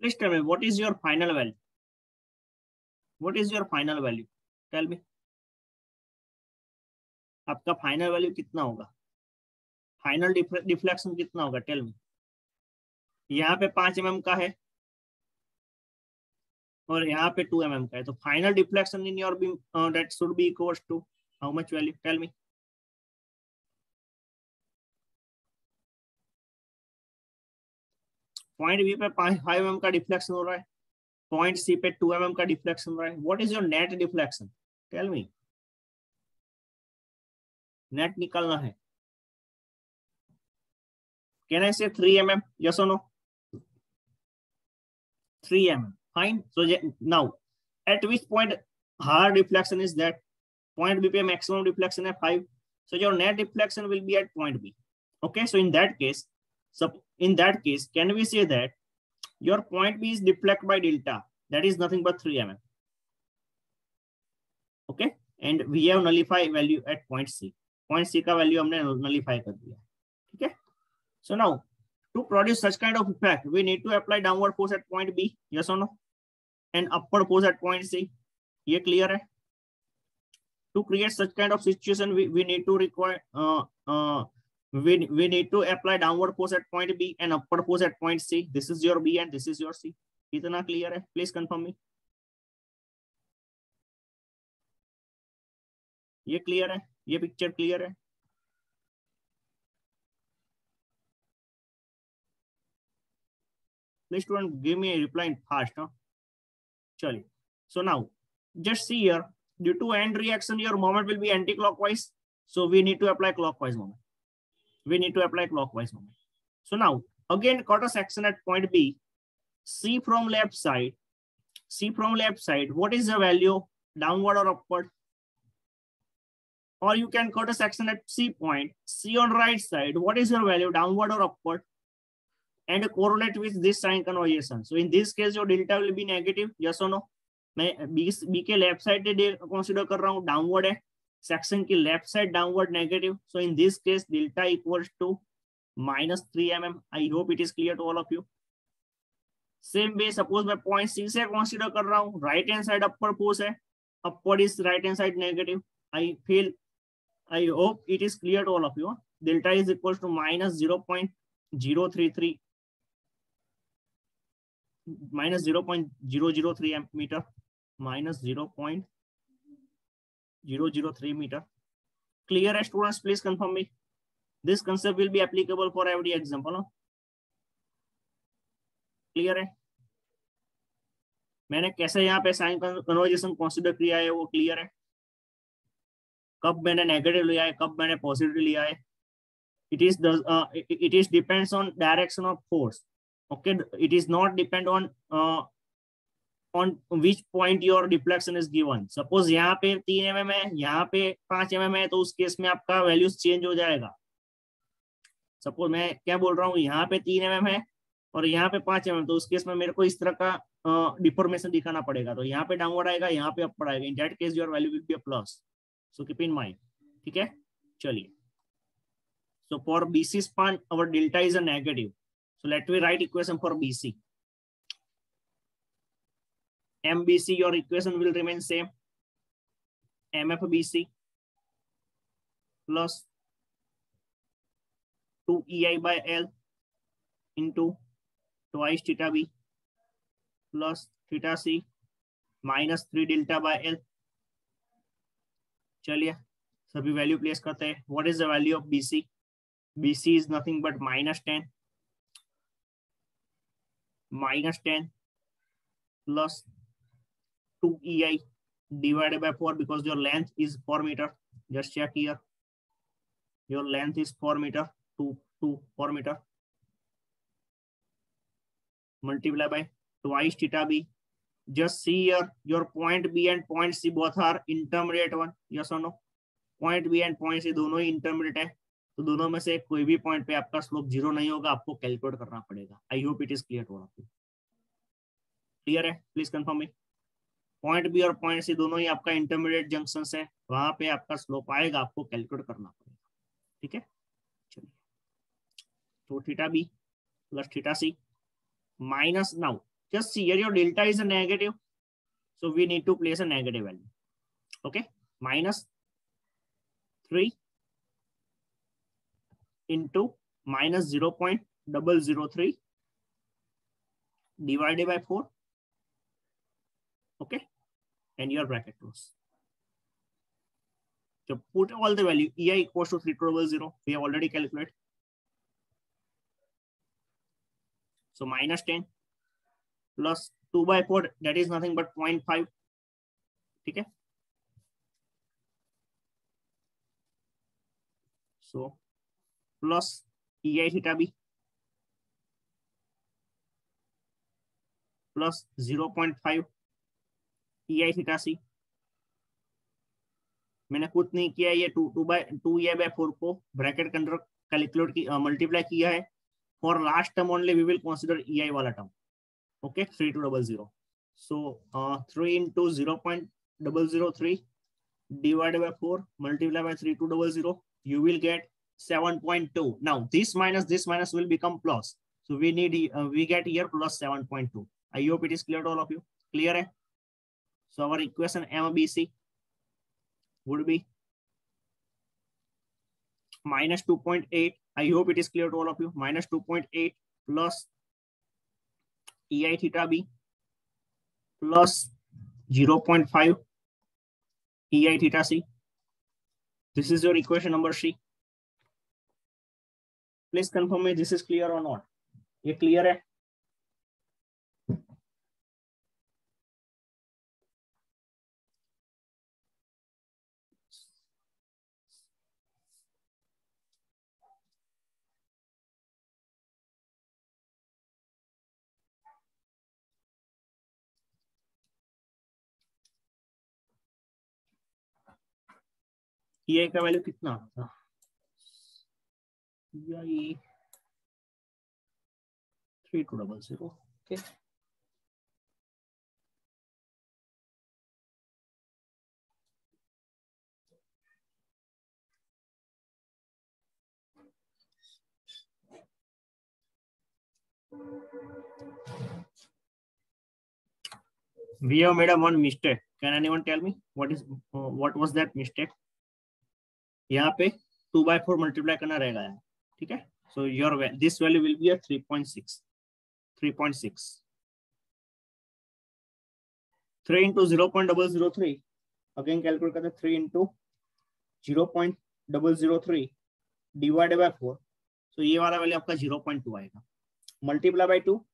Please tell me what is your final value? What is your final value? Tell me. आपका final value कितना होगा? Final deflection कितना होगा? Tell me. यहाँ पे 5 mm का है और यहाँ पे 2 mm का है, तो final deflection in your beam that should be equals to how much value? Tell me. Point B पे 5 mm का डिफ्लेक्शन हो रहा है, पॉइंट सी पे 2 mm का डिफ्लेक्शन हो रहा है. What is your net deflection? Tell me. Net निकालना है. Can I say 3 mm? Yes और no? 3 mm. Fine. So now, at which point hard deflection is that? Point B पे maximum deflection है 5. So your net deflection will be at point B. Okay. So in that case, can we say that your point B is deflected by delta? That is nothing but 3 mm. Okay. And we have nullify value at point C. Point C का value हमने nullify कर दिया. ठीक है. So now, to produce such kind of effect, we need to apply downward force at point B. Yes or no? And upward force at point C. ये clear है? To create such kind of situation, we need to require we need to apply downward force at point B and upward force at point C. This is your B and this is your C. इतना clear है? Please confirm me. ये clear है? ये picture clear है? Please student give me a reply fast. Huh? Chali. So now just see here, due to end reaction your moment will be anti-clockwise, so we need to apply clockwise moment. So now again cut a section at point B. See from left side, what is the value, downward or upward? Or you can cut a section at C point, C on right side, what is your value, downward or upward? And correlate with this sign conversion. So in this case your delta will be negative. Yes or no? मैं B के left side consider कर रहा हूँ, downward है, section की left side downward negative. So in this case delta equals to -3 mm. I hope it is clear to all of you. Same way suppose मैं point C से consider कर रहा हूँ, right hand side upper force है, upward is right hand side negative. I hope it is clear to all of you. Delta is equals to -0.033 -0.003 meter, -0.003 meter. Clear as students? Please confirm me. This concept will be applicable for every example. No? Clear है? मैंने कैसे यहाँ पे sign conversation consider किया है वो clear है. कब मैंने नेगेटिव लिया है, कब मैंने पॉजिटिव लिया है. It is depends on direction of force. Okay, it is not depend on which point your deflection is given. Suppose यहाँ पे 3 mm है, यहाँ पे 5 mm है, तो उस केस में आपका वैल्यूज चेंज हो जाएगा. सपोज मैं क्या बोल रहा हूँ, यहाँ पे 3 mm है और यहाँ पे 5 mm, तो उस केस में मेरे को इस तरह का डिफॉर्मेशन दिखाना पड़ेगा. तो यहाँ पे डाउनवर्ड आएगा, यहाँ पे अपवर्ड आएगा. In that case your value will be a plus. So keep in mind. ठीक है, चलिए. So for BC span, our delta is a negative. So let me write equation for BC. MBC, your equation will remain same. MFBC plus 2EI by L into twice theta B plus theta C minus 3 delta by L. चलिए सभी value place करते हैं. What is the value of BC? BC is nothing but -10 plus 2EI divided by 4 because your length is 4 meter. Just check here. Your length is 4 meter. 4 meter. Multiply by twice theta B. Just see here, your point B and point C both are intermediate one. Yes or no? Point B and point C दोनों ही intermediate है. तो दोनों में से कोई भी point पे आपका स्लोप 0 नहीं होगा, आपको कैलकुलेट करना पड़ेगा. I hope it is clear to all of you. Clear है? Please confirm me. Point B और पॉइंट सी दोनों ही आपका इंटरमीडिएट जंक्शन है, वहां पे आपका स्लोप आएगा, आपको कैलकुलेट करना पड़ेगा. ठीक है, चलिए. तो theta B plus theta C minus, now just see here your delta is a negative, so we need to place a negative value. Okay, minus 3 into minus 0.003 divided by 4. Okay, and your bracket close. So put all the value. EI equals to 3200. We have already calculated. So minus 10 plus 2 by 4, that is nothing but 0.5. Okay. So plus EI theta B plus 0.5 EI theta C. मैंने कुछ नहीं किया, ये 2 EI by 4 को bracket के अंदर calculate की multiply किया है. For last term only we will consider EI वाला term. Okay, 3200. So 3 into 0.003 divided by 4 multiplied by 3200, you will get 7.2. Now this minus will become plus. So we need we get here plus 7.2. I hope it is clear to all of you. Clear hai? So our equation MBC would be minus 2.8. I hope it is clear to all of you. Minus 2.8 plus EI theta B plus 0.5 EI theta C. This is your equation number C. Please confirm me this is clear or not. ये clear है? EI का value कितना आता था? EI 3200. Okay. We have made one mistake. Can anyone tell me what was that mistake? यहाँ पे 2 by 4 multiply करना रहेगा, ठीक है. So your this value will be a 3.6. 3 into 0.003. Again calculate करते 3 into 0.003 divided by 4. So ये वाला value आपका 0.2 आएगा. Multiply by 2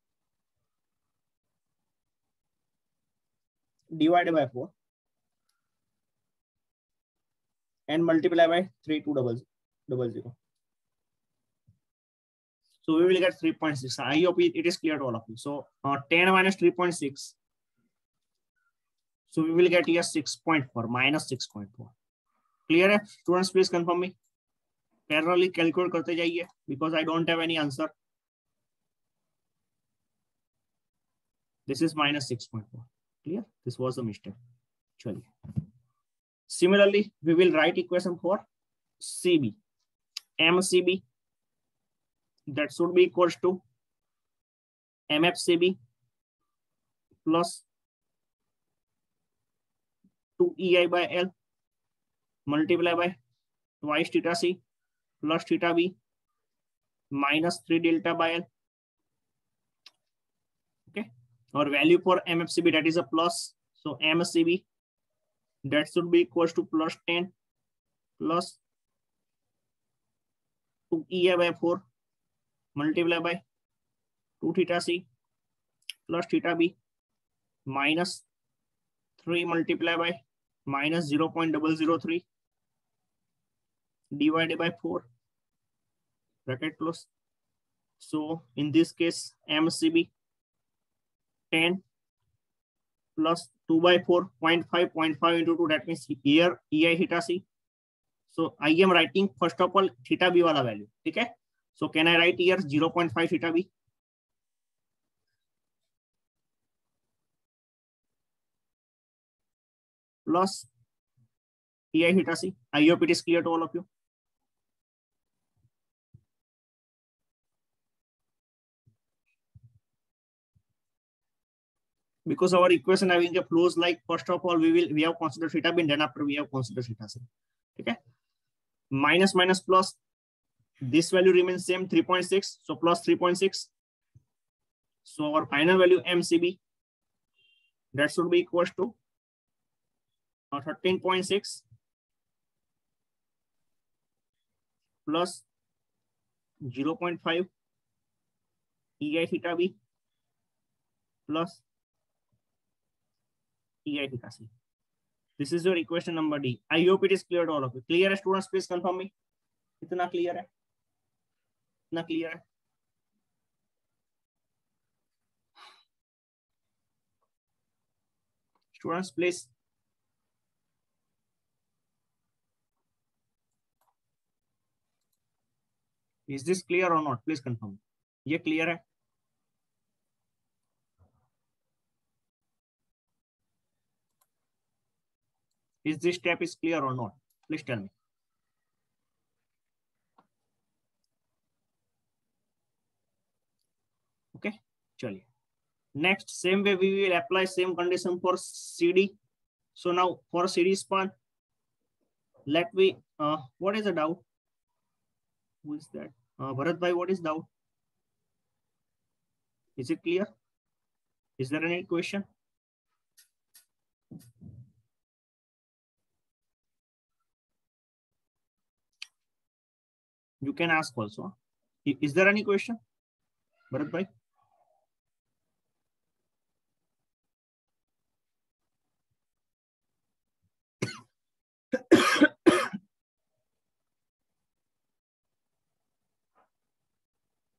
divided by 4 and multiply by 3200. So we will get 3.6. I hope it is clear to all of you. So 10 minus 3.6. So we will get here 6.4 minus 6.4. Clear है? Students, please confirm me. Parallelly calculate करते जाइए because I don't have any answer. This is minus 6.4. Clear? This was a mistake. Chaliए. Similarly, we will write equation for CB. MCB, that should be equals to MFCB plus 2EI by L multiply by twice theta C plus theta B minus 3 delta by L. Okay, our value for MFCB, that is a plus. So MCB, that should be equals to plus 10 plus 2EI by 4 multiply by 2 theta C plus theta B minus 3 multiply by minus 0.003 divided by 4 bracket close. So in this case MCB 10 plus 2 by 4 0.5 into 2, that means here EI theta C. So I am writing first of all theta B वाला value, ठीक है. So can I write here 0.5 theta B plus EI theta C. I hope it is clear to all of you. because our equation having a flows like, first of all, we have considered theta b, and then after we have considered theta c. Okay, minus minus plus, this value remains same, 3.6, so plus 3.6. So our final value MCB, that should be equals to 13.6 plus 0.5 EI theta B plus EI theta C. This is your equation number D. I hope it is clear to all of you. Clear है students? Please confirm me. इतना clear है? इतना clear है? Students, please. Is this clear or not? Please confirm. ये clear है? Is this step is clear or not? Please tell me. Okay, चलिए. Next, same way we will apply same condition for CD. So now for CD span, let me, what is the doubt? Who is that? Bharat bhai, what is doubt? Is it clear? Is there any question? You can ask also. Is there any question? Bharat bhai?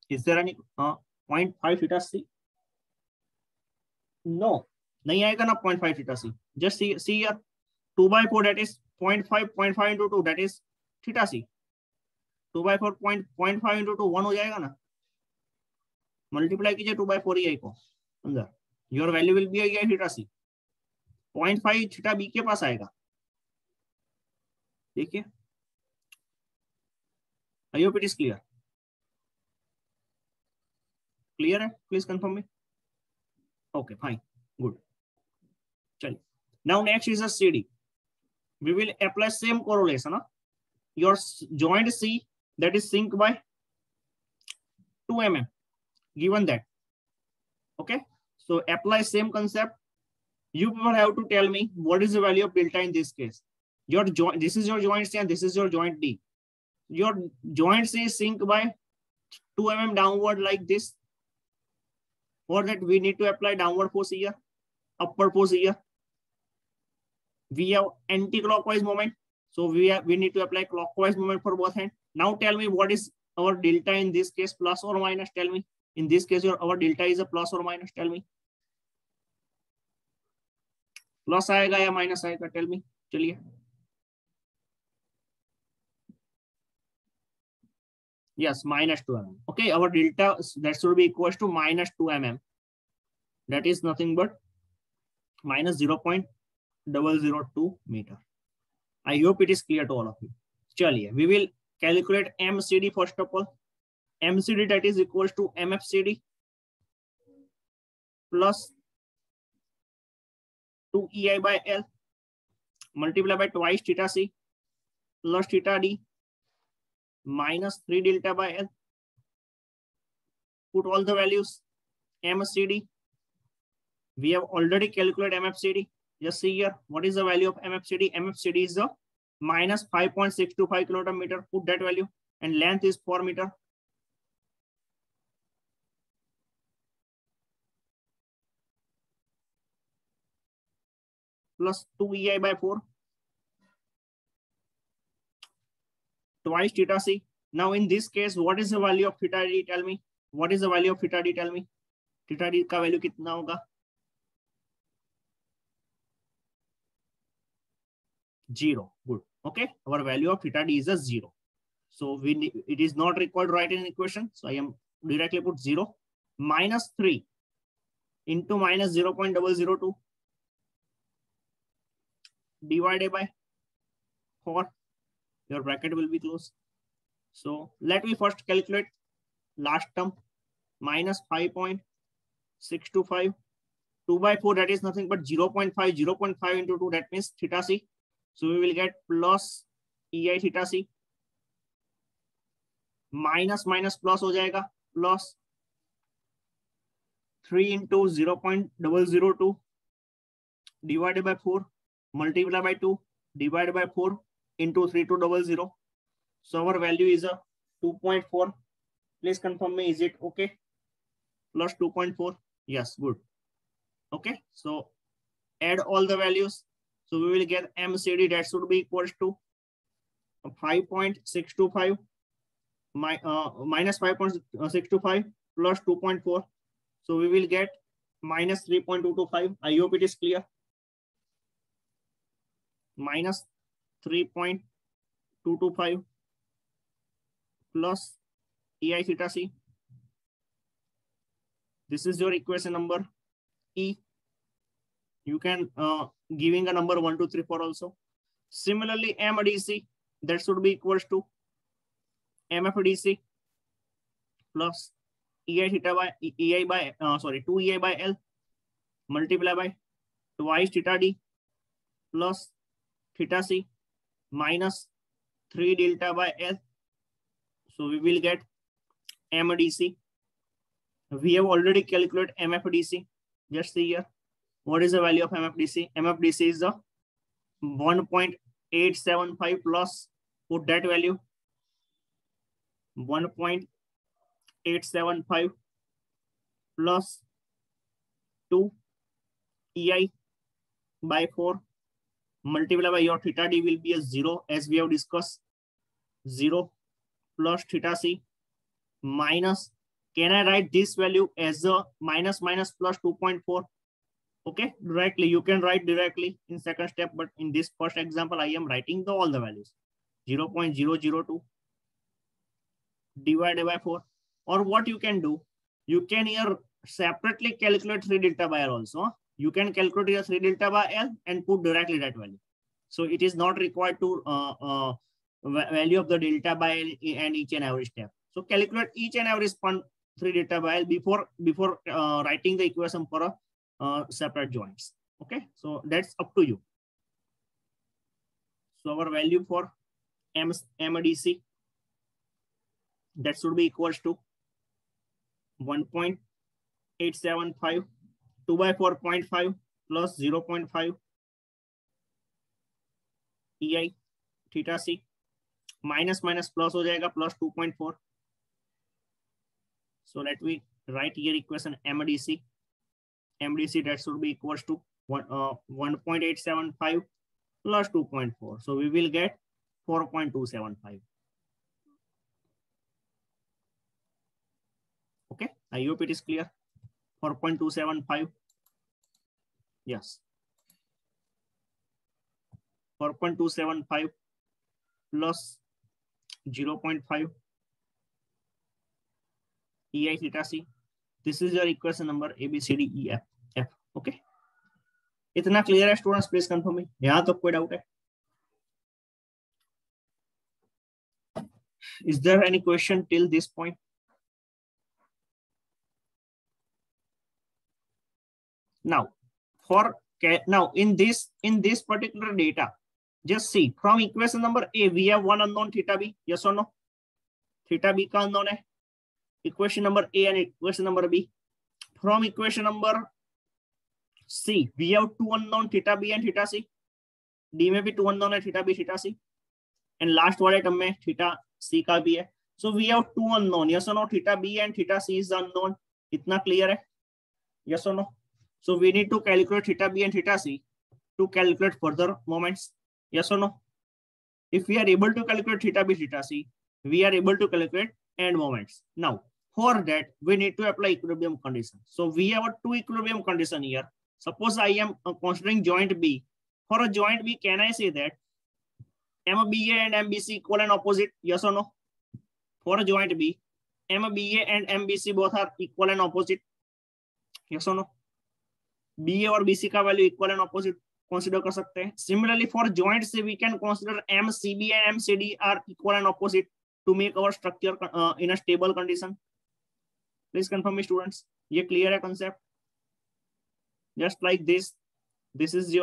Is there any 0.5 theta C? No, नहीं आएगा ना 0.5 theta C. Just see here, 2/4, that is 0.5 into 2, that is theta C. 2/4 0.5 into 2 1 हो जाएगा ना. Multiply कीजिए 2/4 EI को अंदर. Your value will be EI theta C. 0.5 theta B के पास आएगा. देखिए. I hope it is clear. Clear है? Please confirm me. Okay, fine, good. चलिए. Now next is a CD. We will apply same correlation. Your joint C, that is sink by 2 mm. Given that. Okay. So apply same concept. You people have to tell me what is the value of delta in this case. Your joint, this is your joint C and this is your joint D. Your joint C sink by 2 mm downward like this. For that we need to apply downward force here, upward force here. We have anti-clockwise moment, so we need to apply clockwise moment for both hands. Now tell me what is our delta in this case, plus or minus? Tell me. In this case, our delta is a plus or minus. Tell me. Plus आएगा या minus आएगा? Tell me. चलिए. Yes, minus 2 mm. Okay, our delta, that should be equal to minus 2 mm. That is nothing but minus 0.002 meter. I hope it is clear to all of you. Chaliye, we will calculate MCD first of all. MCD, that is equal to MFCD plus 2 EI by L multiplied by twice theta C plus theta D minus 3 delta by L. Put all the values. MCD. We have already calculated MFCD. Just see here. What is the value of MFCD? MFCD is the minus 5.625 km. Put that value. And length is 4 meter. Plus 2 EI by 4. Twice theta C. Now in this case, what is the value of theta D? Tell me. What is the value of theta D? Tell me. Theta D का value कितना होगा? 0. Good. Okay. Our value of theta D is a 0. So it is not required to write in equation. So I am directly put 0. Minus 3 into minus 0.002 divided by 4. Your bracket will be closed. So let me first calculate last term. Minus 5.625 2 by 4, that is nothing but 0.5. 0.5 into 2, that means theta c. So we will get plus EI theta c. Minus minus plus हो जाएगा, plus 3 into 0.002 divided by 4 multiplied by 2 divided by 4 into 3200. So our value is a 2.4. Please confirm me, is it okay? Plus 2.4. Yes, good. Okay, so add all the values. So we will get MCD, that should be equals to 5.625 minus 5.625 plus 2.4. So we will get minus 3.225. I hope it is clear. Minus 3.225 plus EI theta c. This is your equation number E. You can giving a number 1, 2, 3, 4 also. Similarly, MDC, that should be equals to MFDC plus EI theta by EI by 2 EI by L multiplied by twice theta D plus theta C minus 3 delta by L. So we will get MDC. We have already calculated MFDC. Just see here. What is the value of MFDC? MFDC is the 1.875 plus, put that value, 1.875 plus 2 EI by 4 multiplied by your theta D will be a 0, as we have discussed. 0 plus theta C minus, can I write this value as a minus minus plus 2.4? Okay, directly you can write directly in second step, but in this first example I am writing all the values. 0.002 divided by 4. Or what you can do, you can here separately calculate 3 delta by L also. You can calculate here 3 delta by L and put directly that value. So it is not required to value of the delta by L and each and every step. So calculate each and every span 3 delta by L before writing the equation for a separate joints. Okay, so that's up to you. So our value for MDC, that should be equals to 1.875 2 by 4.5 plus 0.5 EI theta C minus minus plus हो जाएगा plus 2.4. So let me write here equation MDC. MDC, that should be equals to 1.875 plus 2.4. So we will get 4.275. Okay, I hope it is clear. 4.275. Yes. 4.275 plus 0.5 EI theta C. This is your equation number A, B, C, D, E, F. Okay. इतना clear है students? Please confirm मी. यहाँ तो कोई doubt है? Is there any question till this point? Now, in this particular data, just see from equation number A, we have one unknown theta B. Yes or no? Theta B का unknown है. Equation number A and equation number B. From equation number C, we have two unknown theta B and theta C. D में भी two unknown है, theta B, theta C. And last वाले term में theta C का भी है. So we have two unknown. Yes or no? Theta B and theta C is unknown. इतना clear है? Yes or no? So we need to calculate theta B and theta C to calculate further moments. Yes or no? If we are able to calculate theta B, theta C, we are able to calculate end moments. Now, for that, we need to apply equilibrium condition. So we have a two equilibrium condition here. Suppose I am considering joint B. For a joint B, can I say that MBA and MBC equal and opposite? Yes or no? For a joint B, MBA and MBC both are equal and opposite. Yes or no? BA और BC का value equal and opposite consider कर सकते हैं. Similarly for joint C we can consider MCB and MCD are equal and opposite to make our structure in a stable condition. Please confirm me students, ये clear है concept? just like this. This is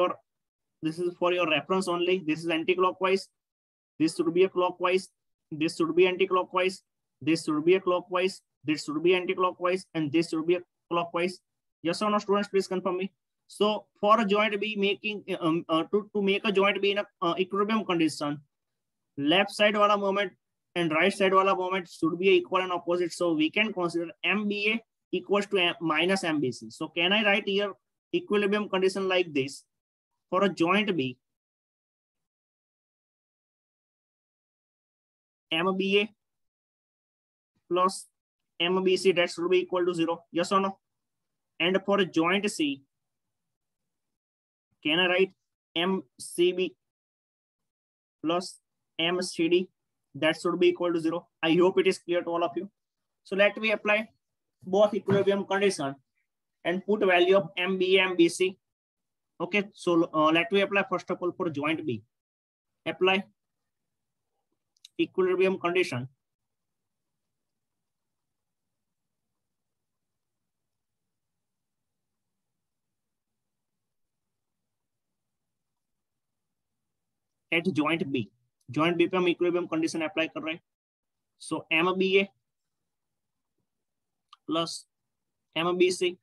for your reference only. This is anti-clockwise. This should be a clockwise. This should be anti-clockwise. This should be a clockwise. This should be anti-clockwise, and this should be a clockwise. Yes or no, students? Please confirm me. So for a joint B, making to make a joint B in a equilibrium condition, left side wala moment and right side wala moment should be equal and opposite. So we can consider MBA equals to minus MBC. So can I write here equilibrium condition like this for a joint B? MBA plus MBC, that should be equal to 0. Yes or no? And for a joint C, can I write MCB plus MCD? That should be equal to 0. I hope it is clear to all of you. So let me apply both equilibrium condition and put value of MBA, MBC. Okay, so let me apply first of all for joint B. Apply equilibrium condition. At joint B पे हम equilibrium condition apply कर रहे हैं. सो MBA plus MBC,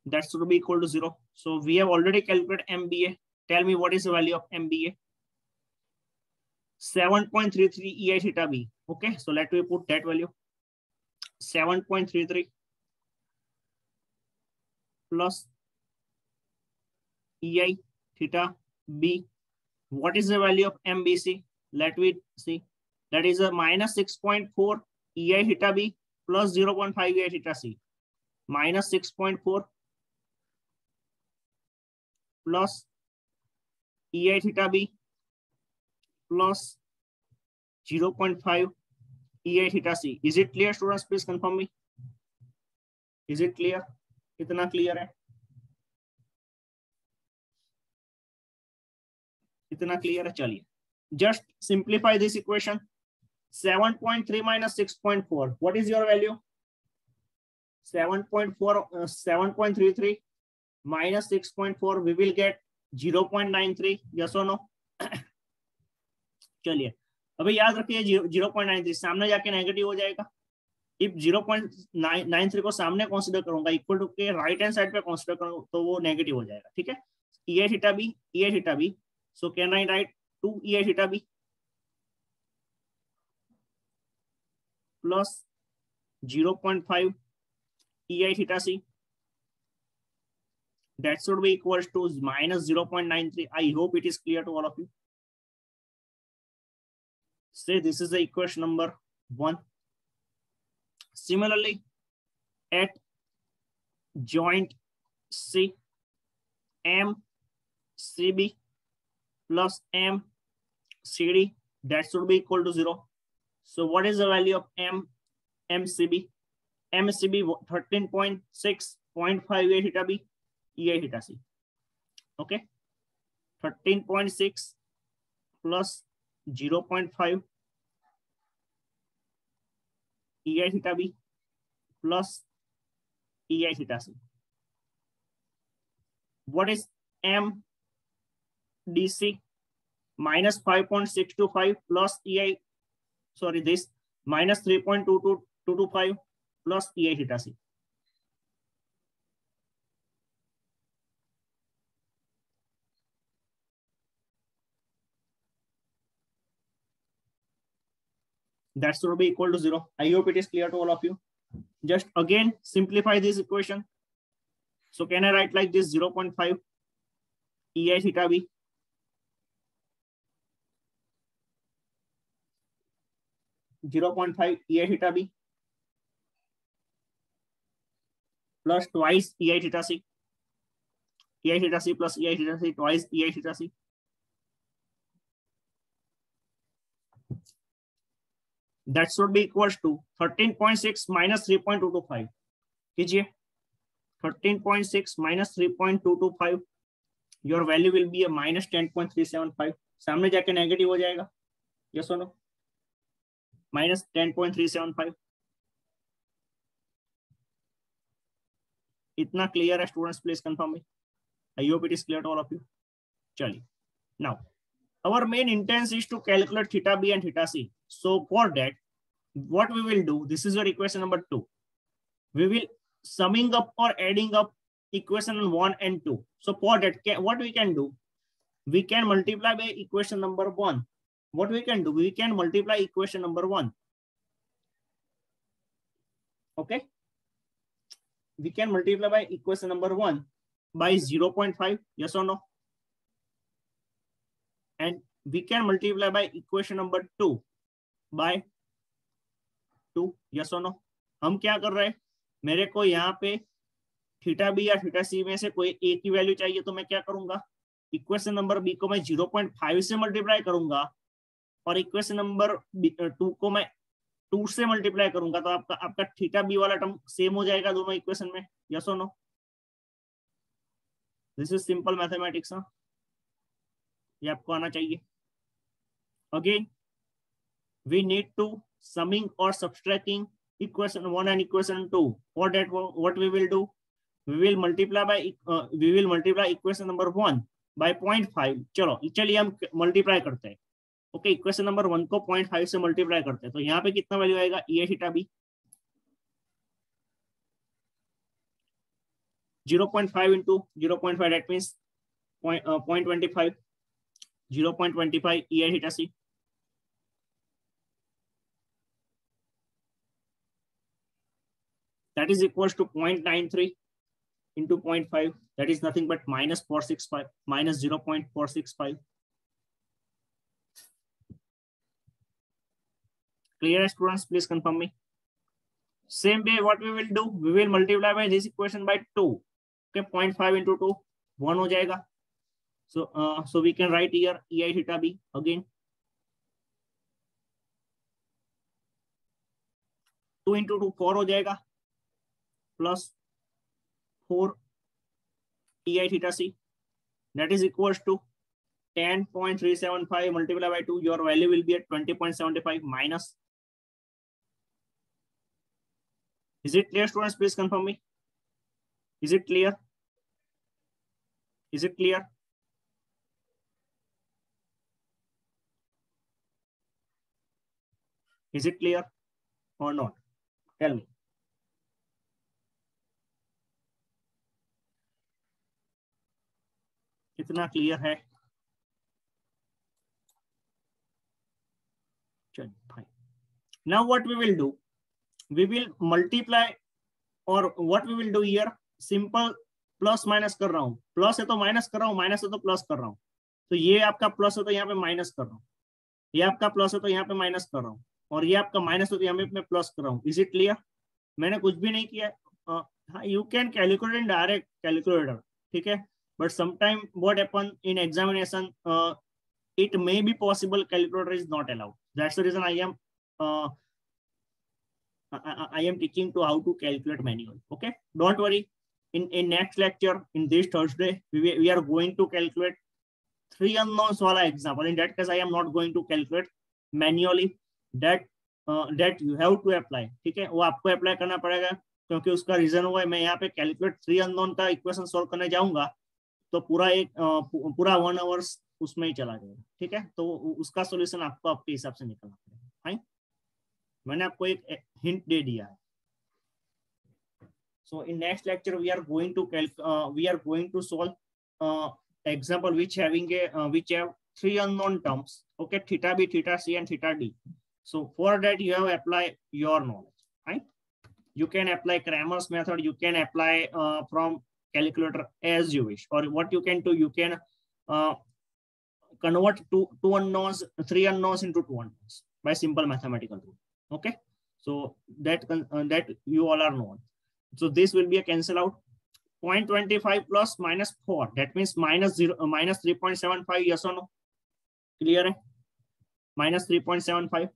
that should be equal to 0. So we have already calculated MBA. Tell me what is the value of MBA? 7.33 EI theta B. Okay, so let me put that value. 7.33 plus EI theta B. What is the value of MBC? Let me see. That is a minus 6.4 EI theta B plus 0.5 EI theta C. Minus 6.4 plus EI theta B plus 0.5 EI theta C. Is it clear, students? Please confirm me. Is it clear? कितना clear है? इतना clear है. चलिए, just simplify this equation. 7.3 minus 6.4. What is your value? 7.33 minus 6.4. We will get 0.93. Yes or no? चलिए, अभी याद रखिए 0.93 सामने जाके नेगेटिव हो जाएगा. इफ 0.93 को सामने कंसीडर करूंगा, इक्वल टू के राइट हैंड साइड पे कंसीडर करूंगा तो वो नेगेटिव हो जाएगा. ठीक है. EI theta B. So can I write 2 EI theta B plus 0.5 EI theta C? That should be equals to minus 0.93. I hope it is clear to all of you. Say this is the equation number 1. Similarly, at joint C, MCB plus MCD, that should be equal to 0. So what is the value of MCB? MCB 13.6.5 EI theta B, EI theta C. Okay, 13.6 plus 0.5 EI theta B plus EI theta C. What is MDC? Minus 5.625 plus EI, sorry, this minus 3.225 plus EI theta C. That should be equal to 0. I hope it is clear to all of you. Just again simplify this equation. So can I write like this? 0.5 EI theta B EI theta B plus twice EI theta C. EI theta C plus EI theta C twice EI theta C. That should be equals to 13.6 minus 3.225. कीजिए 13.6 minus 3.225. Your value will be a minus 10.375. सामने जाके negative हो जाएगा. Yes or no? Minus 10.375. इतना clear है students? Please confirm me. I hope it is clear to all of you. चलिए, now our main intent is to calculate theta b and theta c. So for that, what we will do, this is your equation number 2. We will summing up or adding up equation 1 and 2. So for that, what we can do, we can multiply by equation number 1. What we can do, we can multiply equation number 1. Okay, we can multiply by equation number 1 by 0.5, yes or no? And we can multiply by equation number 2 by 2, yes or no? हम क्या कर रहे हैं, मेरे को यहाँ पे theta B या थीटा सी में से कोई ए की वैल्यू चाहिए, तो मैं क्या करूंगा, इक्वेशन नंबर बी को मैं 0.5 से मल्टीप्लाई करूंगा और इक्वेशन नंबर 2 को मैं 2 से मल्टीप्लाई करूंगा, तो आपका थीटा बी वाला टर्म सेम हो जाएगा दोनों इक्वेशन में, यस और no? This is simple mathematics. ये आपको आना चाहिए. Again, we need to summing or subtracting equation 1 and equation 2. For that, what we will do, we will multiply equation number 1 by 0.5. चलिए हम मल्टीप्लाई करते हैं. ओके, इक्वेशन नंबर 1 को 0.5 से मल्टीप्लाई करते हैं, तो यहाँ पे कितना वैल्यू आएगा, ए theta B 0.5 into 0.5, that means 0.25. 0.25 EI theta C. That is equals to 0.93 into 0.5. That is nothing but minus 465, minus 0.465. Clear, students? Please confirm me. Same way, what we will do, we will multiply by this equation by 2. Okay, 0.5 into 2, 1 हो जाएगा. So we can write here EI theta B again. 2 into 2, 4 हो जाएगा, plus 4 EI theta C. That is equals to 10.375 multiplied by 2. Your value will be at 20.75 minus. Is it clear, students? Please confirm me. Is it clear? Is it clear? Is it clear or not? Tell me. कितना clear है? चलिए, fine. Now what we will do? We will multiply, or what we will do here? Simple plus minus कर रहा हूँ, plus है तो minus कर रहा हूँ, माइनस है तो प्लस कर रहा हूँ. तो ये आपका प्लस है तो यहाँ पे माइनस कर रहा हूँ, ये आपका प्लस है तो यहाँ पे माइनस कर रहा हूँ, और ये आपका माइनस है तो यहाँ पे मैं प्लस कर रहा हूँ. Is it clear? मैंने कुछ भी नहीं किया. You can calculate in direct calculator, ठीक है, but sometime what happen in examination, it may be possible calculator is not allowed. That's the reason I am teaching to how to calculate manually. Okay, don't worry. In next lecture, in this Thursday, we are going to calculate 3 unknowns wala example. In that case, I am not going to calculate manually. That you have to apply. ठीक है, वो आपको apply करना पड़ेगा, क्योंकि उसका reason हुआ है मैं यहाँ पे कैलकुलेट 3 अननोन का इक्वेशन सॉल्व करने जाऊंगा तो पूरा 1 आवर्स उसमें ही चला जाएगा. ठीक है, तो उसका सॉल्यूशन आपको आपके हिसाब से निकलना पड़ेगा. फाइन, मैंने आपको एक हिंट दे दिया है. So in next lecture we are going to solve example which have 3 unknown terms. Okay, theta b, theta c, and theta d. So for that you have apply your knowledge. Right? You can apply Cramer's method. You can apply from calculator as you wish. Or what you can do, you can convert 3 unknowns into 2 unknowns by simple mathematical rule. Okay, so that you all are known. So this will be a cancel out. 0.25 plus minus 4. That means minus 3.75. Yes or no? Clear? Hai? Minus 3.75.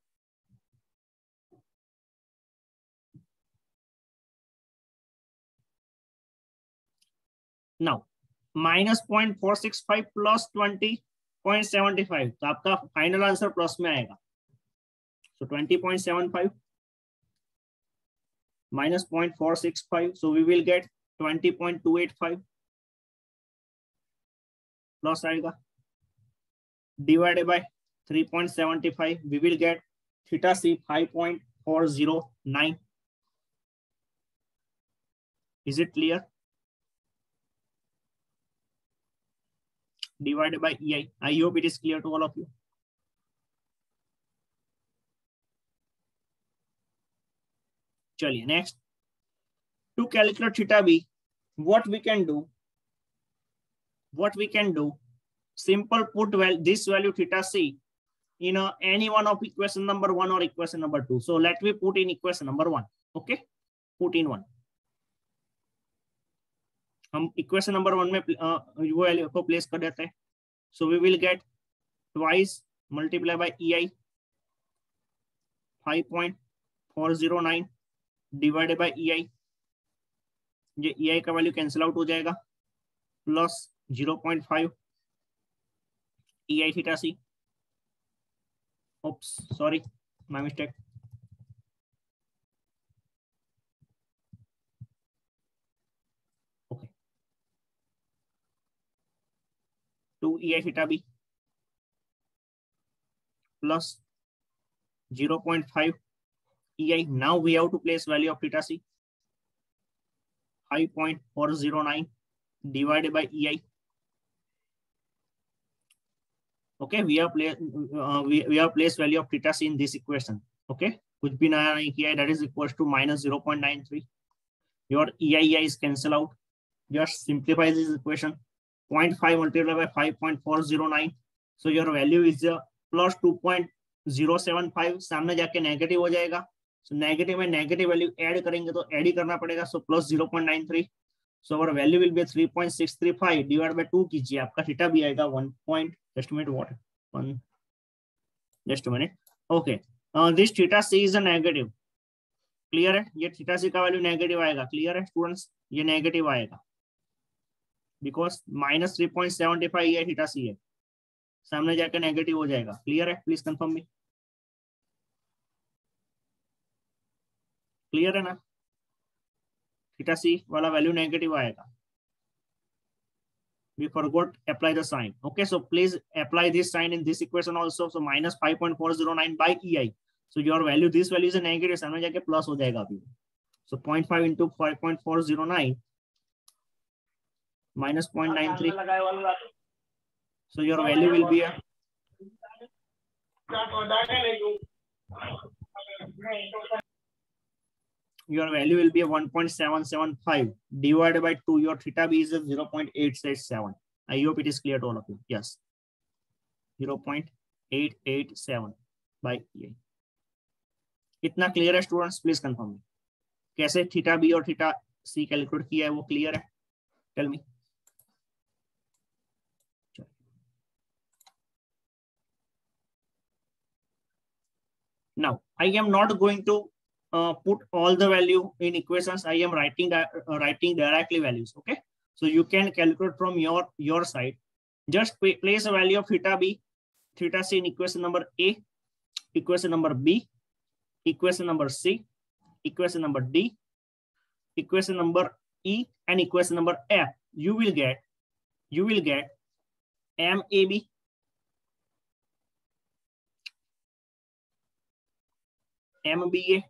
Now minus 0.465 plus 20.75. तो आपका final answer plus में आएगा. So 20.75 minus 0.465. So we will get 20.285 plus आएगा divided by 3.75 we will get theta c 5.409. Is it clear? Divided by EI. I hope it is clear to all of you. चलिए next. To calculate theta b, what we can do, simple put this value theta c in any one of equation number 1 or equation number 2. So let me put in equation number 1. Okay, put in 1. हम equation number 1 में वो value को place कर देते हैं. So we will get twice multiply by EI 5.409 divided by EI. ये EI का value cancel out हो जाएगा plus 0.5 EI theta C. oops sorry my mistake. Okay, 2 EI theta b plus 0.5 EI. Now we have to place value of theta c 5.409 divided by EI. Okay, we have placed value of theta c in this equation. Okay, कुछ भी नया नहीं किया है. That is equals to minus 0.93. Your EI is cancel out. Just simplify this equation. 0.5 multiplied by 5.409. So your value is plus 2.075. सामने जाके negative हो जाएगा. So नेगेटिव में नेगेटिव वैल्यू ऐड करेंगे तो ऐड ही करना पड़ेगा. So plus 0.93. So our value will be 3.635 divided by 2 कीजिए. आपका थीटा भी आएगा 1. Just a minute. What? Just a minute. Okay. This theta c is a negative. Clear है? ये थीटा c का वैल्यू नेगेटिव आएगा. क्लियर है स्टूडेंट्स? ये नेगेटिव आएगा बिकॉज माइनस 3.75 ये थीटा c है. सामने जाकर नेगेटिव हो जाएगा. क्लियर है? Please confirm me. क्लियर है ना? थीटा c वाला वैल्यू नेगेटिव आएगा. We forgot apply the sign. Okay, so please apply this sign in this equation also. So minus 5.409 by EI. So your value, this value is a negative. सामने जाके plus हो जाएगा अभी. So 0.5 into 5.409 minus 0.93. So your value will be a your value will be a 1.775 divided by 2. Your theta b is a 0.867. I hope it is clear to all of you. Yes, 0.887 by EI. इतना clear है students? Please confirm me. कैसे theta B और theta C calculate किया है वो clear है? Tell me. Now I am not going to put all the value in equations. I am writing directly values. Okay, so you can calculate from your side. Just place a value of theta b, theta c in equation number A, equation number B, equation number C, equation number D, equation number E, and equation number F. You will get MAB, MBA,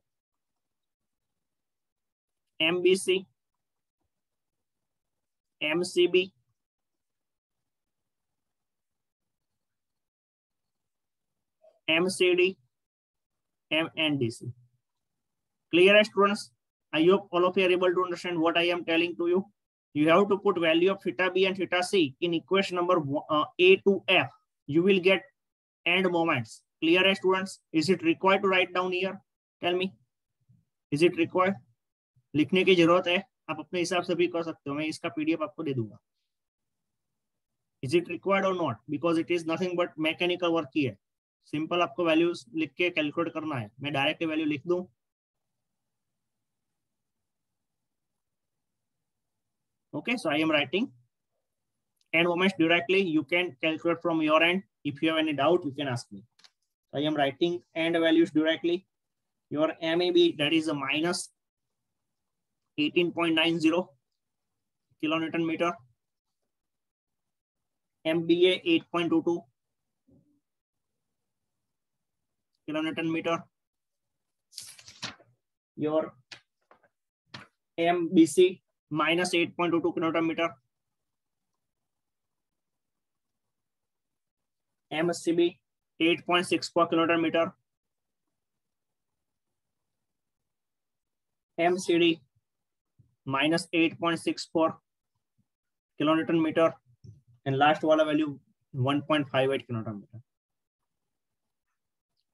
MBC, MCB, MCD, MNDC. Clear, students? I hope all of you are able to understand what I am telling to you. You have to put value of theta B and theta C in equation number A to F. You will get end moments. Clear, students? Is it required to write down here? Tell me. Is it required? लिखने की जरूरत है? आप अपने हिसाब से भी कर सकते हो. मैं इसका PDF आपको दे दूंगा. Is it required or not? Because it is nothing but mechanical work ही है. सिंपल आपको वैल्यूज लिख के कैलकुलेट करना है. मैं डायरेक्ट वैल्यू लिख दूं. Okay, so I am writing end moments directly. You can calculate from your end. If you have any doubt, you can ask me. I am writing end values directly. Your MAB, that is a minus 18.90. kilonewton meter. MBA 8.22 kilonewton meter. Your MBC minus 8.22 kilonewton meter. MCB 8.64 kilonewton meter. MCD minus 8.64 kilonewton meter. And last wala value 1.58 kilonewton meter.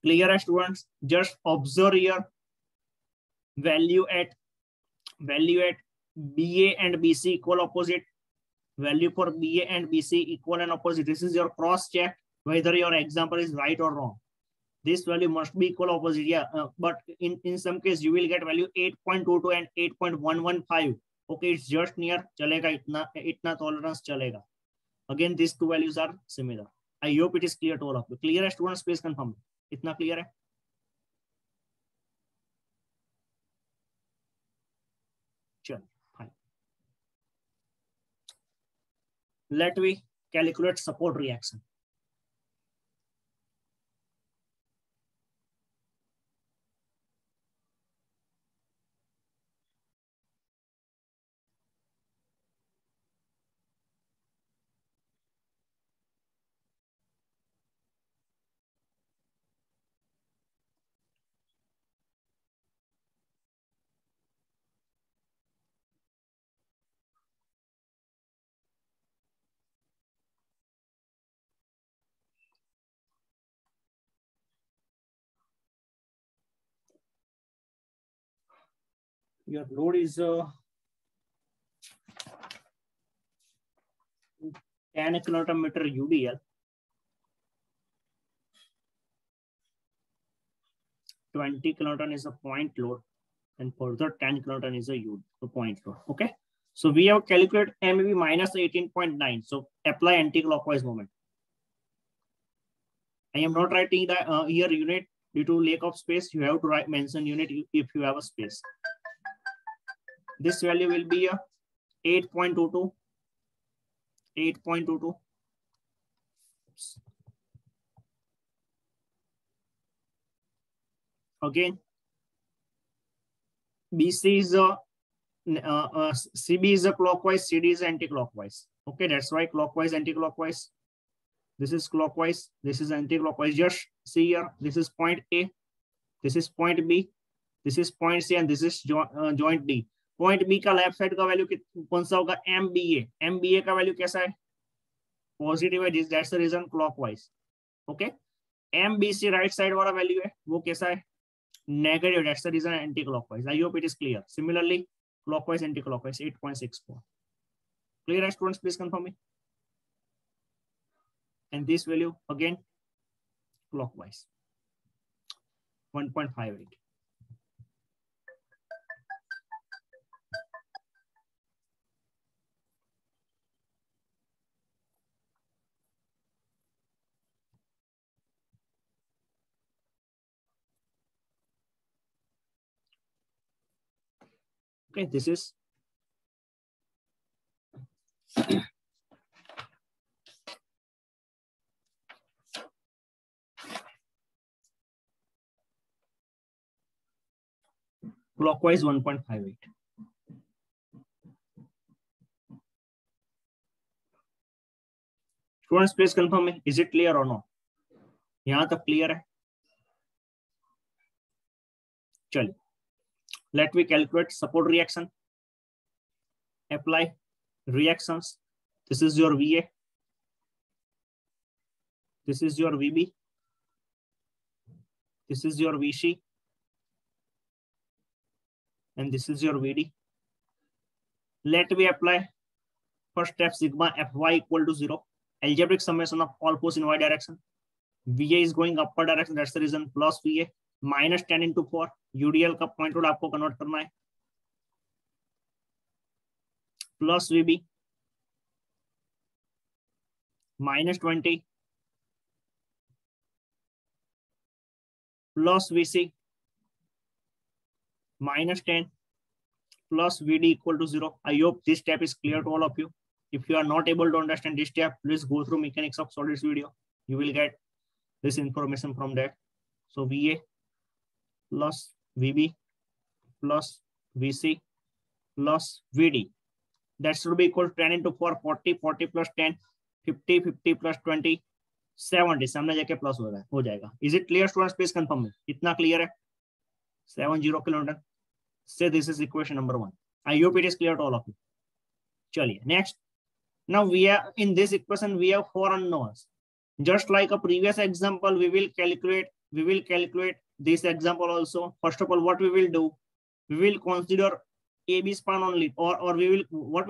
Clear, students? Just observe your value at BA and BC equal opposite. Value for BA and BC equal and opposite. This is your cross check whether your example is right or wrong. This value must be equal opposite. Yeah, but in some case you will get value 8.22 and 8.115. Okay, it's just near. Chalega itna tolerance chalega. Again, these two values are similar. I hope it is clear to all of you. Clear, students? Please confirm. Itna clear hai? Chalo, fine. Let me calculate support reaction. Your load is 10 kilonewton meter UDL. 20 kilonewton is a point load, and further 10 kilonewton is a point load. Okay, so we have calculated MAB minus 18.9. So apply anti-clockwise moment. I am not writing the here unit due to lack of space. You have to write mention unit if you have a space. This value will be a 8.22. 8.22. Again, BC is a CB is a clockwise, CD is anti-clockwise. Okay, that's why clockwise, anti-clockwise. This is clockwise, this is anti-clockwise. Just see here, this is point A, this is point B, this is point C, and this is joint D. Point B का left side का value कौन सा होगा? MBA. MBA का value कैसा है? Positive है. That's the reason clockwise. Okay, MBC right side वाला वैल्यू है, वो कैसा है? Negative. That's the reason anti clockwise. I hope it is clear. Similarly clockwise, anti clockwise 8.64. Clear students? Please confirm me. And this value again clockwise 1.58. Okay, this is clockwise 1.58. Students, please confirm me. Is it clear or no? यहाँ तक clear है? चलिए, let me calculate support reaction. Apply reactions. This is your VA. This is your VB. This is your VC. And this is your VD. Let me apply first step sigma Fy equal to 0. Algebraic summation of all force in y direction. VA is going upward direction. That's the reason. Plus VA minus 10 into 4. UDL का point load आपको convert करना है. Plus VB minus 20 plus VC minus 10 plus VD equal to 0. I hope this step is clear to all of you. If you are not able to understand this step, please go through mechanics of solids video. You will get this information from that. So VA plus VB plus VC plus VD. That should be equal to 10 into 4, 40, 40 plus 10, 50, 50 plus 20, 70. सामने जाके plus हो जाएगा. Is it clear, students? Please confirm me. इतना clear है? 70 kilonewton. Say this is equation number 1. I hope it is clear to all of you. चलिए next. Now we are in this equation we have 4 unknowns. Just like a previous example, we will calculate this example also. First of all, what we will do, we will consider AB span only, or we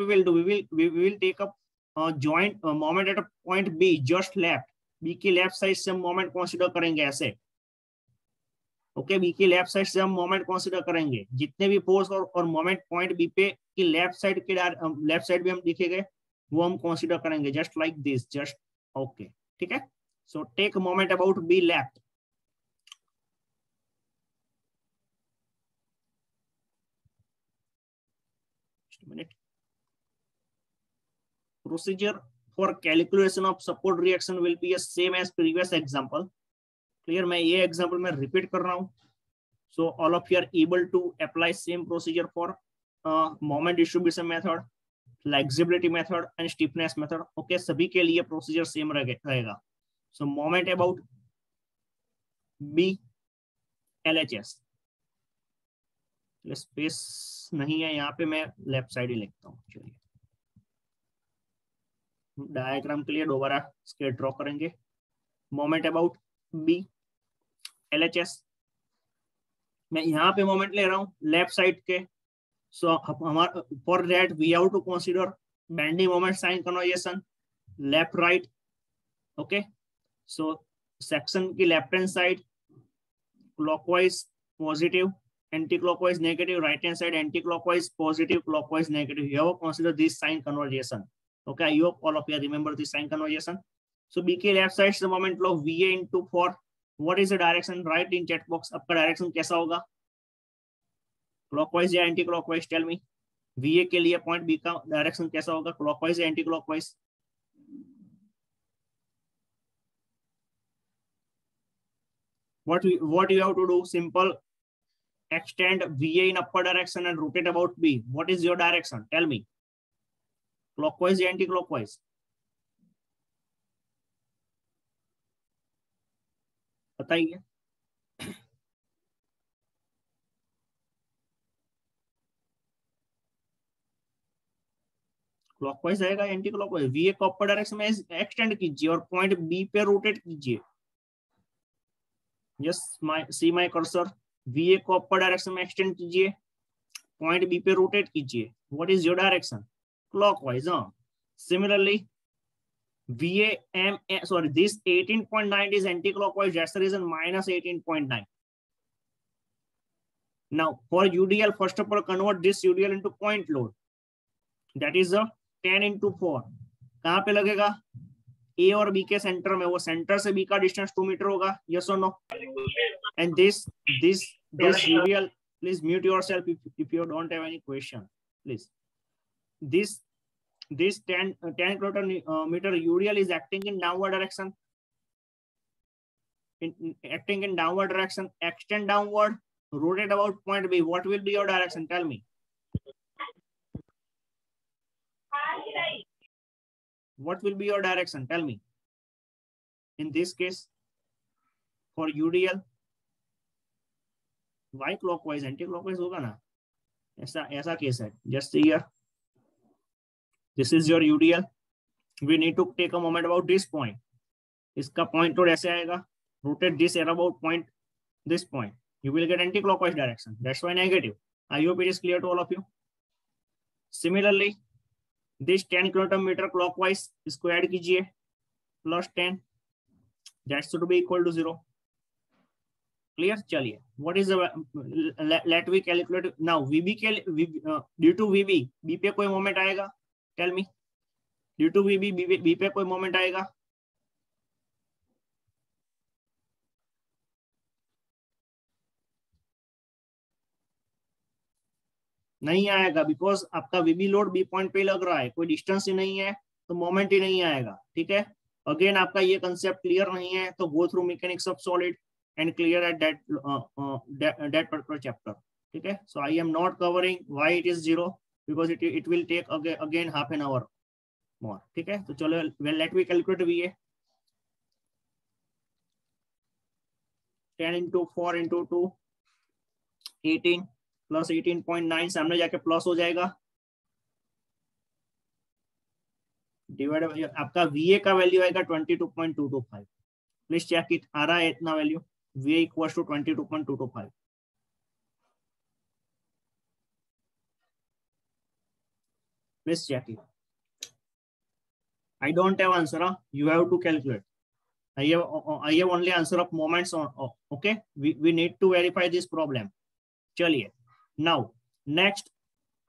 will take up joint moment at a point B just left. B की left side से हम moment consider करेंगे ऐसे. Okay, B की left side से हम moment consider करेंगे. जितने भी फोर्स और मोमेंट पॉइंट बी पे की लेफ्ट साइड भी हम लिखेंगे, वो हम कंसीडर करेंगे just like this. Just okay, ठीक है. So take moment about B left. Minute. Procedure for calculation of support reaction will be as same as previous example. Clear? मैं ये example में repeat कर रहा हूँ. So all of you are able to apply same procedure for moment distribution method, flexibility method and stiffness method. Okay, सभी के लिए procedure same रहेगा. So moment about B LHS. Space नहीं है यहाँ पे, मैं लेफ्ट साइड ही लिखता हूँ. चलिए डायग्राम के लिए दोबारा स्केच ड्रॉ करेंगे. Moment about B LHS. मैं यहाँ पे मोमेंट ले रहा हूँ लेफ्ट साइड के. सो हमारा for that we have to consider bending moment sign convention left right. Okay, so section की left hand side clockwise positive, anti-clockwise negative, right hand side anti-clockwise positive, clockwise negative. You have to consider this sign conversion. Okay, I hope all of you remember this sign conversion. So BK left side the moment flow VA into 4. What is the direction? Write in chat box. आपका direction कैसा होगा? Clockwise या anti-clockwise? Tell me. VA के लिए point B का direction कैसा होगा? Clockwise या anti-clockwise? What you have to do? Simple. Extend VA in upper direction and rotate about B. What is your direction? Tell me. Clockwise or anti-clockwise? बताइए. Clockwise आएगा, anti clockwise. VA को upper direction में extend कीजिए और point B पे rotate कीजिए. Yes, see my cursor. VA को upper direction में एक्सटेंड कीजिए, पॉइंट B पे रोटेट कीजिए. What is your direction? Clockwise. Similarly this 18.9 is anti-clockwise. That's the reason minus 18.9. Now for UDL, first of all convert this UDL into point load. That is a 10 into 4. कहाँ पे लगेगा? A और B के centre में. वो centre से B का distance 2 metre होगा. Yes or no? And this UDL, please mute yourself if you don't have any question, please. This 10 meter UDL is acting in downward direction. Acting in downward direction. Extend downward. Rotate about point B. What will be your direction? Tell me. What will be your direction? Tell me. In this case, for UDL, why clockwise? Anti-clockwise होगा ना? ऐसा case है. Just see here. This is your UDL. We need to take a moment about this point. इसका point load ऐसे आएगा. Rotate this air about point, this point. You will get anti-clockwise direction. That's why negative. I hope it is clear to all of you. Similarly, this 10 km clockwise इसको add कीजिए plus 10. That should be equal to 0. Clear? चलिए. What is the let we calculate now? VB के due to VB B पे कोई moment आएगा? Tell me. Due to VB B पे कोई moment आएगा? नहीं आएगा, बिकॉज आपका वीबी लोड बी पॉइंट पे लग रहा है, कोई डिस्टेंस ही नहीं है तो मोमेंट ही नहीं आएगा। ठीक है, अगेन आपका ये कंसेप्ट क्लियर नहीं है तो go through mechanics of solid and clear at that particular chapter. ठीक है, so I am not covering why it is zero because it will take again half an hour more. ठीक है, तो चलो let me calculate V A. 10 into 4 into 2 18 plus 18.9 सामने जाके plus हो जाएगा, डिवाइड बाय आपका VA का वैल्यू आएगा 22.225। प्लीज चेक इट, आ रहा है इतना value, VA equals to 22.225। Please check it. I don't have answer, huh? You have to calculate. I have only answer of moments on. Okay, we need to verify this problem. चलिए, now next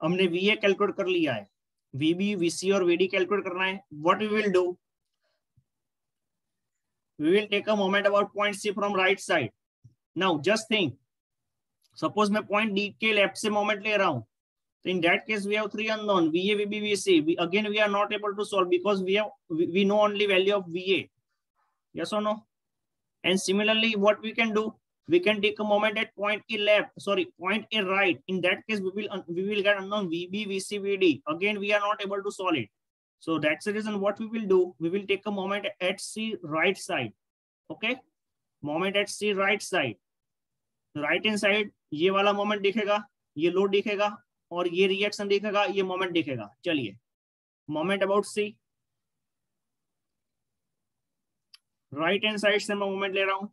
हमने VA calculate कर लिया है, VB, VC और VD calculate करना है। What we will do? We will take a moment about point C from right side. Now just think, suppose मैं point D के left से moment ले रहा हूँ, so in that case we have three unknown, VA, VB, VC. Again we are not able to solve because we know only value of VA. Yes or no? And similarly, what we can do, we can take a moment at point A left, sorry, point A right. In that case, we will get unknown VB, VC, VD. Again, we are not able to solve it. So that's the reason what we will do. We will take a moment at C right side. Okay, moment at C right side. Right hand side, ये वाला moment दिखेगा, ये load दिखेगा, और ये reaction दिखेगा, ये moment दिखेगा। चलिए, moment about C. Right hand side से मैं मोमेंट ले रहा हूं,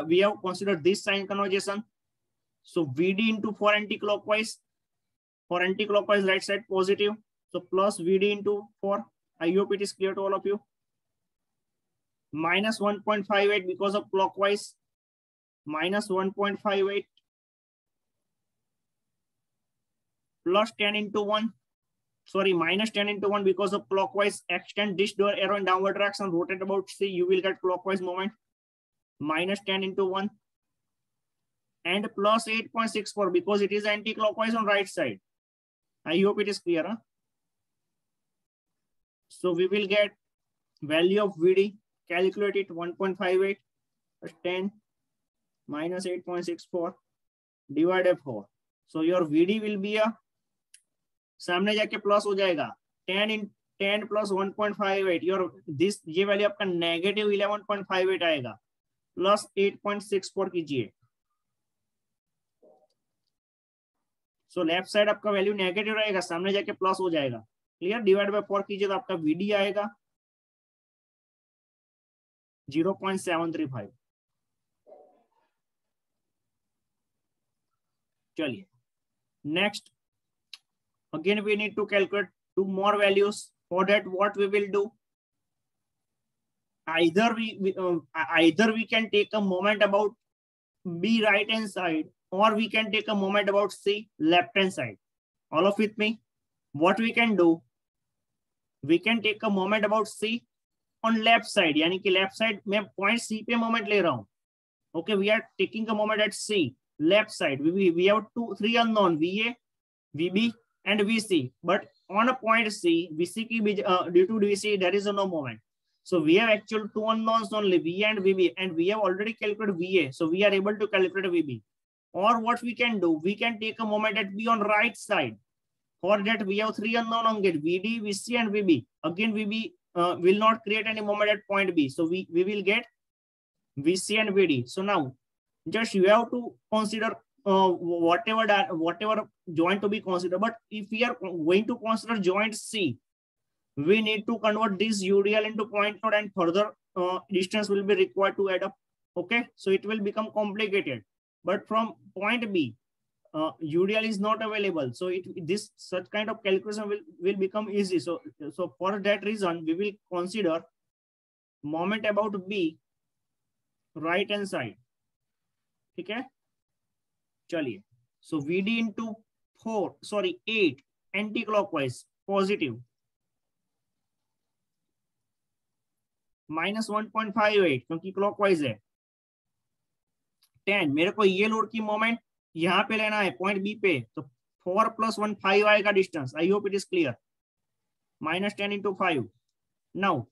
we have considered this sign conversion, so VD into for anti-clockwise, for anti-clockwise right side positive, so plus VD into 4, I hope it is clear to all of you, minus 1.58 because of clockwise, minus 1.58 plus 10 into 1, sorry, minus 10 into 1 because of clockwise, extend this door arrow in downward direction, rotate about C, you will get clockwise moment, minus 10 into 1, and plus 8.64 because it is anti-clockwise on right side. I hope it is clear, huh? So we will get value of VD, calculate it, 1.58 plus 10 minus 8.64 divided by 4. So your VD will be a, सामने जाके plus हो जाएगा 10 plus 1.58, your this ये value आपका negative 11.58 आएगा, plus 8.64 कीजिए, so left side आपका value negative रहेगा, सामने जाके प्लस हो जाएगा। क्लियर, डिवाइड बाय 4 कीजिए तो आपका VD आएगा 0.735। चलिए next, again we need to calculate two more values. For that what we will do, either we can take a moment about B right hand side, or we can take a moment about C left hand side. All of with me, what we can do, we can take a moment about C on left side, यानी कि left side में point C पे moment ले रहा हूँ। Okay, we are taking a moment at C left side. We have three unknown, VA, VB and VC, but on a point C, VC की due to VC there is no moment, so we have actual two unknowns only, VA and VB, and we have already calculated VA, so we are able to calculate VB. Or what we can do, we can take a moment at B on right side. For that we have three unknown on it, VD, VC and VB. Again VB will not create any moment at point B, so we will get VC and VD. So now just you have to consider whatever joint to be considered, but if we are going to consider joint C, we need to convert this UDL into point node, and further distance will be required to add up. Okay, so it will become complicated, but from point B UDL is not available, so this such kind of calculation will become easy. So for that reason we will consider moment about B right hand side. ठीक है, चलिए, so VD into 8 anti-clockwise positive, minus 1.58 क्योंकि clockwise है, 10 मेरे को ये load की moment यहाँ पे लेना है पॉइंट बी पे, तो 4 + 1 5 आएगा distance. I hope it is clear. -10 × 5. Now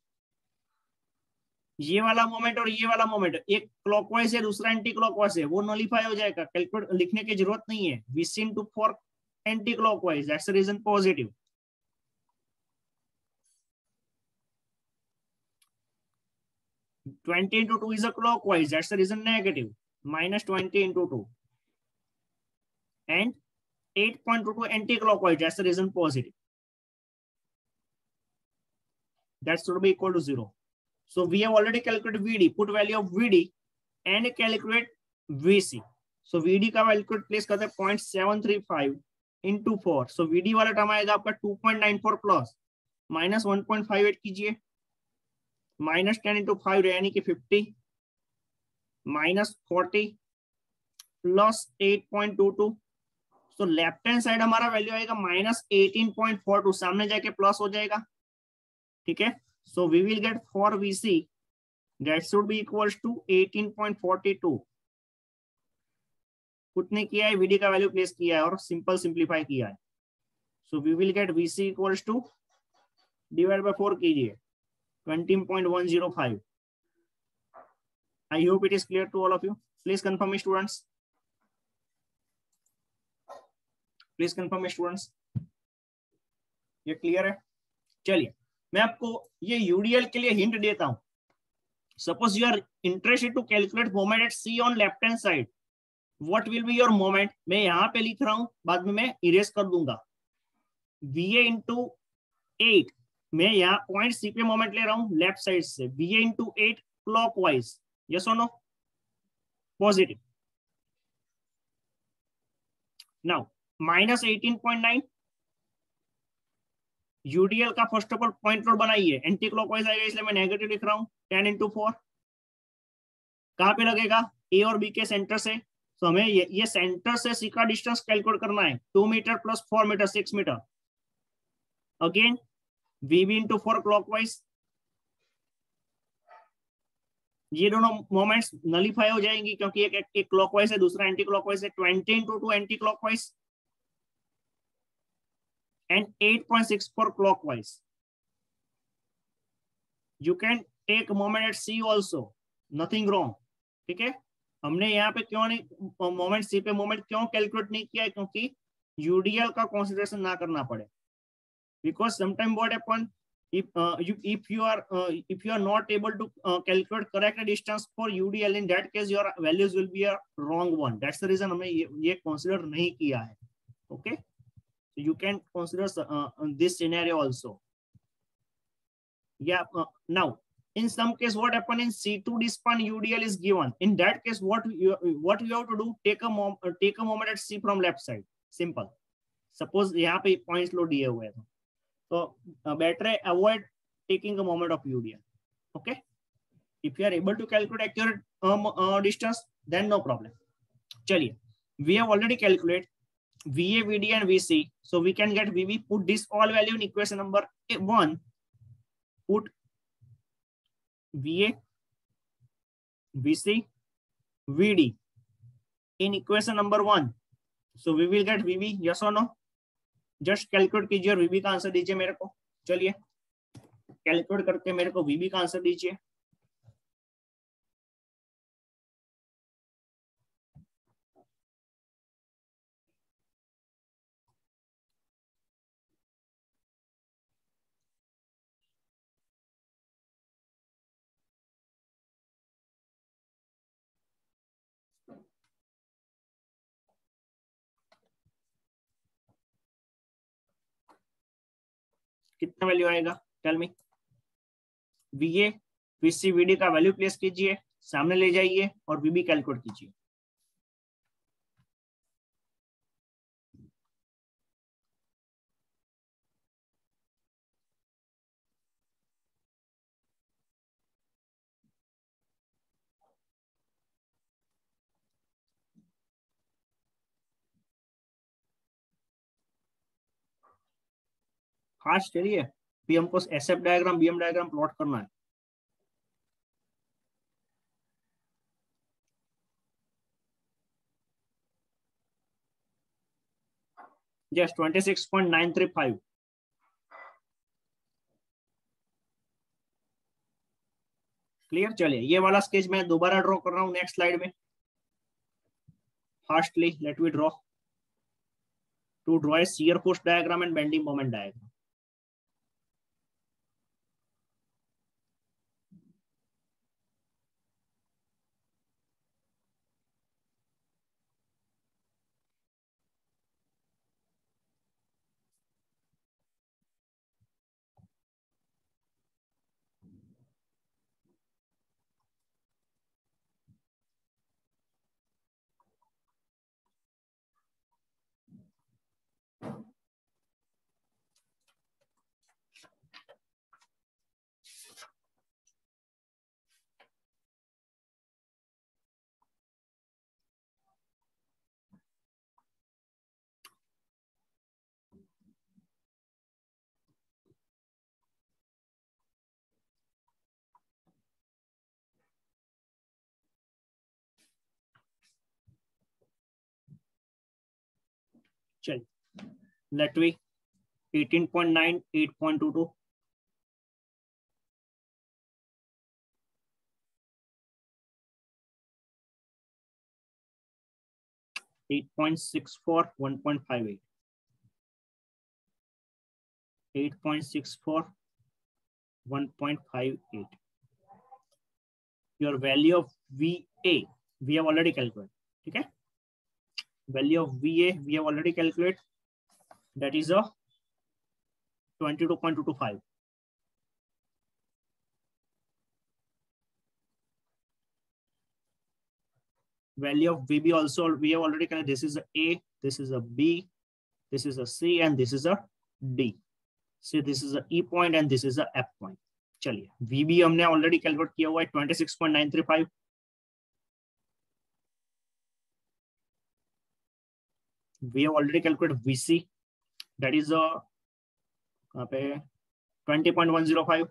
ये वाला मोमेंट और ये वाला मोमेंट, एक क्लॉकवाइज है दूसरा एंटी क्लॉकवाइज है, वो नॉलिफाई हो जाएगा. कैलकुलेट लिखने की जरूरत नहीं है. VC × 4 anti clockwise, that's the reason positive. 20 × 2 is a clockwise, that's the reason negative. -20 × 2 and 8.22 anti-clockwise, that's the reason positive. That should be equal to 0. So we have already calculated VD. Put value of VD and calculate VC. So VD का value place करते हैं 0.735 into 4. So VD वाला term आएगा आपका 2.94 plus -1.58 कीजिए, -10 × 5 यानी कि 50, -40 plus 8.22. तो लेफ्ट हैंड साइड हमारा वैल्यू आएगा -18.42, सामने जाके प्लस हो जाएगा. ठीक है. So we will get for VC that should be equals to 18.42. कितने किया है, VD का वैल्यू प्लेस किया है और सिंपल सिंप्लीफाई किया है. So we will get VC equals to divide by 4 कीजिए 20.105. I hope it is clear to all of you. Please confirm students. Please confirm students. ये क्लियर है. चलिए मैं आपको ये यूडीएल के लिए हिंट देता हूं. Suppose you are interested to calculate moment at C on left hand side. What will be your moment. मैं यहां पे लिख रहा हूं, बाद में मैं इरेज कर दूंगा. VA × 8, मैं यहाँ पॉइंट C पे मोमेंट ले रहा हूं लेफ्ट साइड से. VA × 8 क्लॉकवाइज, यस और नो. पॉजिटिव. नाउ -18.9 यूडीएल का first of all point load बनाइए. एंटी क्लॉकवाइज आएगा इसलिए मैं नेगेटिव लिख रहा हूं. 10 × 4 कहां पे लगेगा, A और B के सेंटर से. तो हमें ये सेंटर से C का डिस्टेंस कैलकुलेट करना है. 2 meter plus 4 meter 6 meter. Again VB × 4 clockwise. ये दोनों मोमेंट्स नलिफाई हो जाएंगी क्योंकि एक क्लॉकवाइज है दूसरा एंटी क्लॉकवाइज है. 20 × 2 anti clockwise and 8.64 clockwise. You can take moment at C also, nothing wrong. ठीक है. हमने यहाँ पे क्यों नहीं मोमेंट C पे मोमेंट क्यों कैलकुलेट नहीं किया है, क्योंकि यूडीएल का कंसीडरेशन ना करना पड़े. Because sometime what happen, if you are not able to calculate correct distance for UDL, in that case your values will be a wrong one. That's the reason हमने ये consider नहीं किया है. Okay. You can consider this scenario also. Yeah. Now in some case what happen, in C2 dispan UDL is given. In that case what you have to do, take a moment at C from left side. Simple. Suppose यहाँ पे points लो दिए हुए हैं, तो better avoid taking a moment of UDL. Okay. If you are able to calculate accurate distance, then no problem. चलिए, we have already calculated VA, VD and VC. So we can get VB. Put this all value in equation number 1. Put VA, VC, VD in equation number 1. So we will get VB. Yes or no? Just calculate कीजिए और VB का answer दीजिए मेरे को. चलिए calculate करके मेरे को VB का आंसर दीजिए. कितना वैल्यू आएगा, tell me. VA, VC, VD का वैल्यू प्लेस कीजिए, सामने ले जाइए और VB कैलकुलेट कीजिए. फास्ट चलिए. भी हमको SF diagram, BM diagram plot करना है. यस 26.935। क्लियर। चलिए ये वाला स्केच मैं दोबारा ड्रॉ कर रहा हूं नेक्स्ट स्लाइड में। Fastly let me draw two draw a shear force diagram and bending moment diagram. चलिए let me 18.9 8.22 8.64 1.58 8.64 1.58 your value of VA we have already calculated। ठीक है, value of VA we have already calculated, that is a 22.225। value of VB also we have already calculated, this is a A, this is a B, this is a C and this is a D। So this is a E point and this is a F point। चलिए VB हमने already calculate किया हुआ है 26.935। we have already calculated VC, that is यहाँ पे 20.105।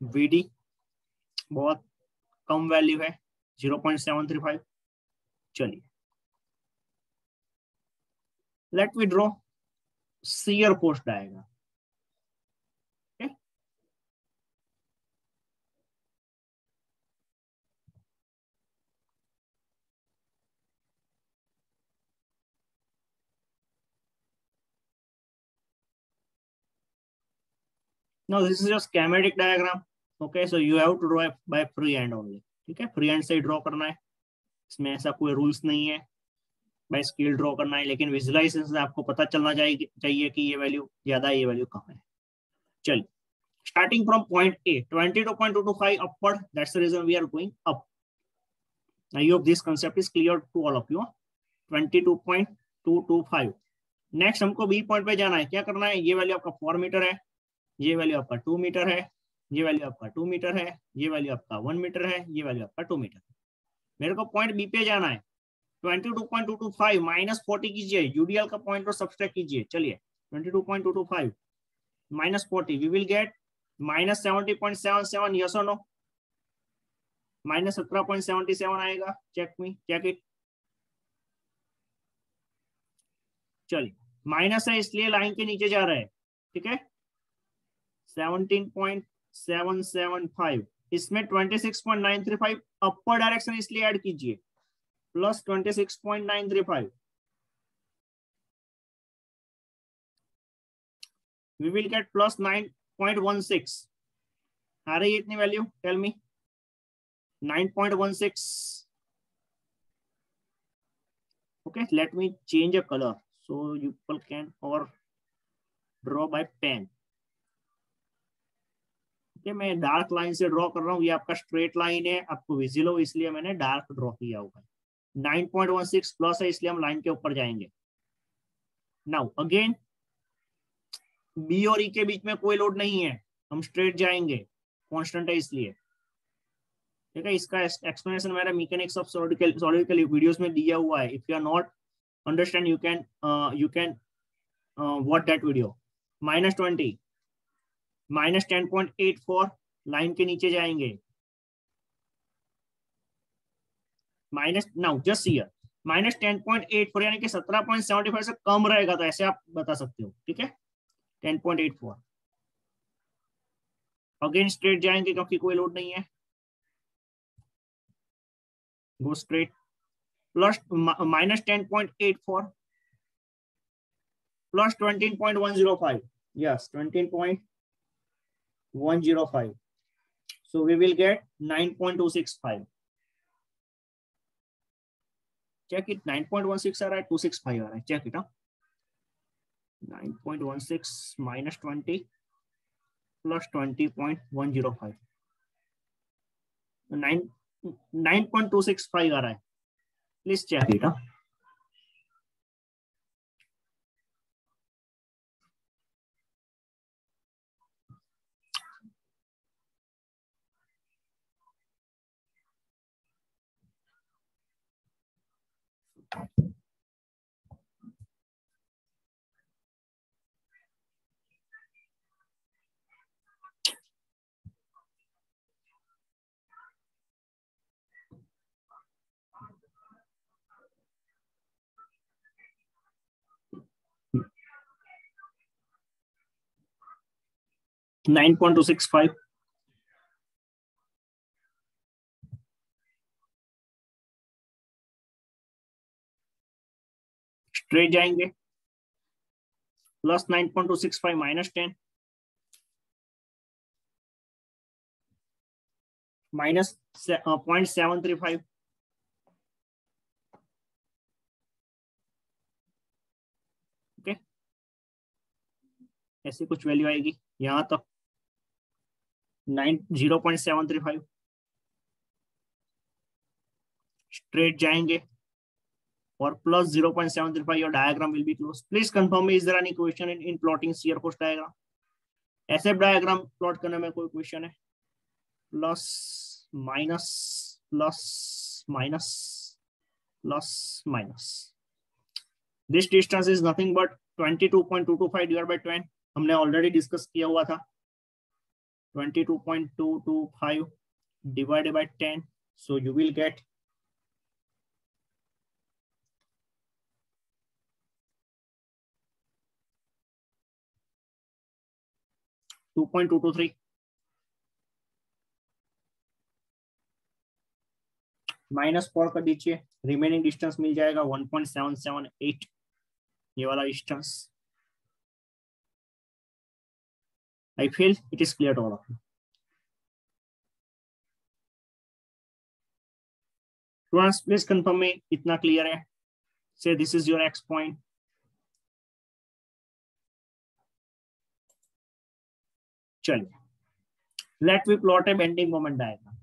VD बहुत कम value है 0.735। चलिए let me draw shear force diagram. Now this is just schematic diagram, okay, so you have to draw by free hand only। ठीक है, free hand से draw करना है, इसमें ऐसा कोई रूल्स नहीं है, बाय स्केल ड्रॉ करना है, लेकिन विजुअलाइजेशन से आपको पता चलना चाहिए कि ये वैल्यू ज्यादा है, ये वैल्यू कम है। चलिए starting from point A 22.225 upward, that's the reason we are going up। I hope this concept is clear to all of you। 22.225। Next हमको बी पॉइंट पे जाना है, क्या करना है, ये वैल्यू आपका 4 मीटर है, ये वैल्यू आपका 2 मीटर है, ये वैल्यू आपका 2 मीटर है, ये वैल्यू आपका 1 मीटर है, ये वैल्यू आपका 2 मीटर है। मेरे को पॉइंट बी पे जाना है। 22.225 माइनस 40 कीजिए, यूडीएल का पॉइंट और सब्सट्रैक्ट कीजिए। चलिए 22.225 minus 40 we will get minus 70.77। Yes और नो, माइनस 17.77 आएगा। Check it. चलिए माइनस है इसलिए लाइन के नीचे जा रहा है, ठीक है। 17.775 इसमें 26.935 अपर डायरेक्शन इसलिए ऐड कीजिए, plus 26.935 we will get plus 9.16। आ रही है इतनी value, tell me 9.16। Okay let me change a colour so you people can और ड्रॉ बाय पेन। मैं डार्क लाइन से ड्रॉ कर रहा हूँ, ये आपका स्ट्रेट लाइन है, आपको विजिबल हो इसलिए मैंने डार्क ड्रॉ किया हुआ है। 9.16 प्लस है इसलिए हम लाइन के ऊपर जाएंगे। नाउ अगेन बी और ई के बीच में कोई लोड नहीं है, हम स्ट्रेट जाएंगे, कांस्टेंट है इसलिए, ठीक है। इसका एक्सप्लेनेशन मेरा मैकेनिक्स ऑफ सॉलिडिकल वीडियोस में दिया हुआ है। If you are not understand you can watch that video. -20 -10.84 line के नीचे जाएंगे, माइनस नाउ जस्ट हियर -10.84 यानी कि 17.75 से कम रहेगा, तो ऐसे आप बता सकते हो, ठीक है। 10.84 अगेन स्ट्रेट जाएंगे क्योंकि कोई लोड नहीं है, go straight plus -10.84 plus 20.105, yes 20.105, so we will get 9.265. check it, 9.16 आ रहा है, 265 आ रहा है, check it, 9.16 minus 20 plus 20.105, 9.265 आ रहा है, प्लीज चेक इट। 9.265 स्ट्रेट जाएंगे, प्लस 9.265 माइनस 10 माइनस 0.735, ओके, ऐसी कुछ वैल्यू आएगी यहां तक 0.735, स्ट्रेट जाएंगे और plus 0.735, your diagram will be close. Please confirm me, is there any question in plotting shear force diagram? ऐसे डायग्राम प्लॉट करने में कोई क्वेश्चन है? Plus minus plus minus plus minus, this distance is nothing but 22.225 divide by 10, हमने already discuss किया हुआ था, 22.225 divided by 10, so you will get 2.223 minus 4 कर दीजिए, रिमेनिंग डिस्टेंस मिल जाएगा 1.778, ये वाला distance. I feel it is clear to all of you. Students, please confirm me इतना clear है? Say this is your X point. चलिए, let me plot a bending moment diagram.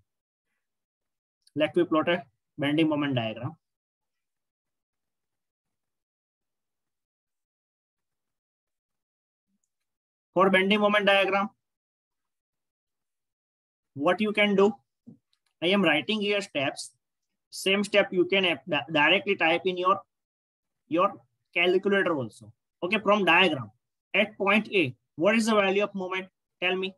Let me plot a bending moment diagram. For bending moment diagram, what you can do, I am writing here steps. Same step you can directly type in your calculator also. Okay, from diagram at point A, what is the value of moment? Tell me.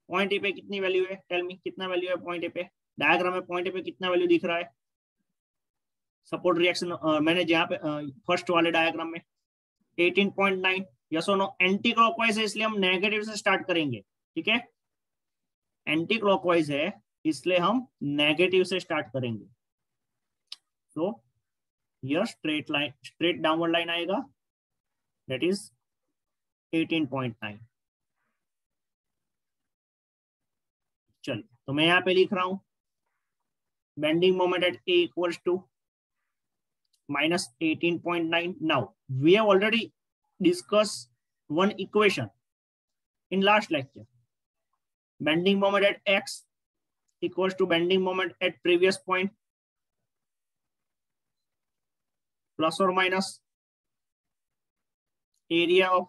Point A पे कितनी value है? Tell me कितना value है point A पे? Diagram में point A पे कितना value दिख रहा है? सपोर्ट रिएक्शन मैंने जहाँ पे फर्स्ट वाले डायग्राम में 18.9, यस और नो? एंटी क्लॉकवाइज है इसलिए हम नेगेटिव से स्टार्ट करेंगे, ठीक है। एंटी क्लॉकवाइज है इसलिए हम नेगेटिव से स्टार्ट करेंगे। तो यह straight line, straight downward line आएगा, दैट इज 18.9। चलिए, तो मैं यहाँ पे लिख रहा हूं bending moment at A equals to minus 18.9. Now we have already discussed one equation in last lecture. Bending moment at x equals to bending moment at previous point plus or minus area of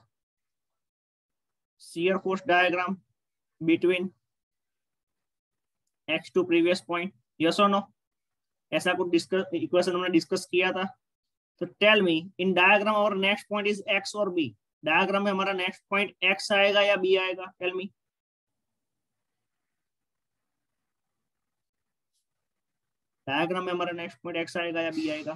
shear force diagram between x to previous point. Yes or no? ऐसा कुछ discuss equation हमने discuss किया था। तो tell me, in diagram और next point is x और B. Diagram में हमारा नेक्स्ट पॉइंट एक्स आएगा या बी आएगा? टेल मी। डायग्राम में हमारा नेक्स्ट पॉइंट एक्स आएगा या बी आएगा?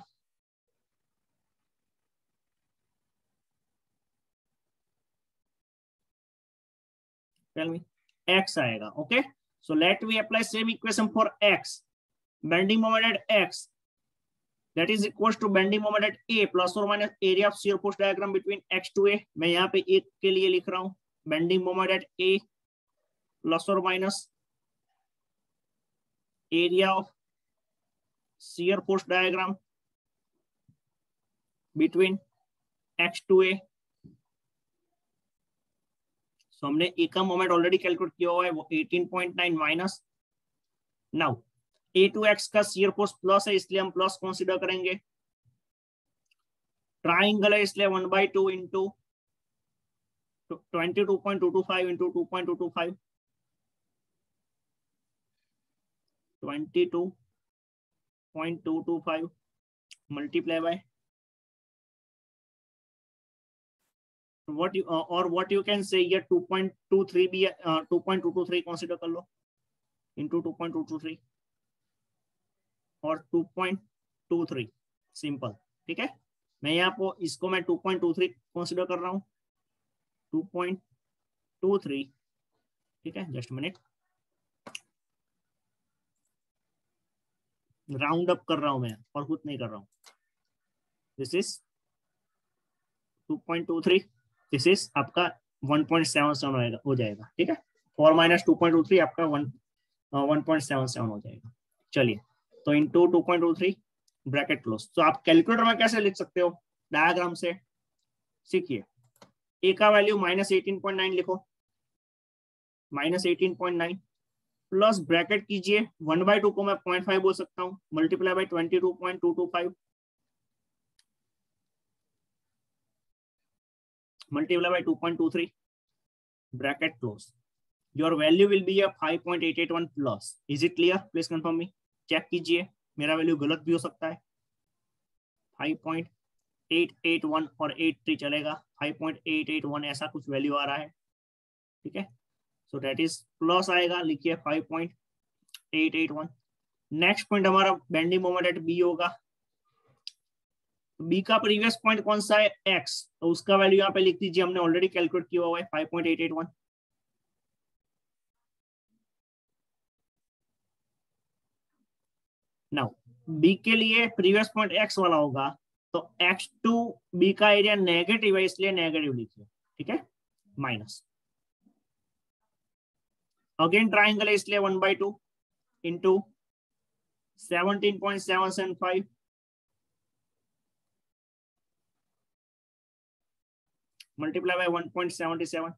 Tell me. एक्स आएगा। Okay, so let we apply same equation for X. Bending moment at X that is equals to bending moment at A plus or minus area of shear force diagram between X to A। मैं यहाँ पे एक के लिए लिख रहा हूँ bending moment at A plus or minus area of shear force diagram between X to A। so हमने A का मोमेंट ऑलरेडी कैलकुलेट किया हुआ है, वो 18.9 minus. Now A to X का shear force प्लस है, इसलिए हम प्लस कंसीडर करेंगे। ट्राइंगल है इसलिए 1/2 into 22.225 into 2.225 22.225 multiply bye what you or what you can say ये 2.23 भी 2.223 कंसीडर कर लो इंटू 2.223 और 2.23 सिंपल। ठीक है, मैं यहाँ पर इसको मैं 2.23 कंसीडर कर रहा हूँ, 2.23। ठीक है, जस्ट मिनट, राउंड अप कर रहा हूं मैं और कुछ नहीं कर रहा हूं। दिस इज 2.23, दिस इज आपका 1.77 हो जाएगा। ठीक है, 4 माइनस 2.23 आपका 1.77 हो जाएगा। चलिए, तो इंटू 2.23 ब्रैकेट क्लोज। तो आप कैलकुलेटर में कैसे लिख सकते हो? डायग्राम से सीखिए। ए का वैल्यू -18.9 लिखो, -18.9 प्लस ब्रैकेट कीजिए 1/2 को मैं 0.5 बोल सकता हूँ, multiply by 22.225 multiply by 2.23 bracket close. Your value will be 5.881 plus. Is it clear? Please confirm me. Check कीजिए, मेरा वैल्यू गलत भी हो सकता है। 5.881 और 83 चलेगा, 5.881 ऐसा कुछ वैल्यू आ रहा है। ठीक है, सो दैट इज प्लस आएगा, लिखिए 5.881। नेक्स्ट पॉइंट हमारा बेंडिंग मोमेंट एट बी होगा। बी का प्रीवियस पॉइंट कौन सा है? एक्स, तो उसका वैल्यू यहाँ पे लिख दीजिए, हमने ऑलरेडी कैलकुलेट किया हुआ है 5.881। नाउ बी के लिए प्रीवियस पॉइंट एक्स वाला होगा, तो एक्स टू बी का एरिया नेगेटिव है, इसलिए नेगेटिव लिखिए। ठीक है, माइनस। अगेन ट्राइंगल है, इसलिए 1/2 इंटू 17.775 मल्टीप्लाई बाय 1.77।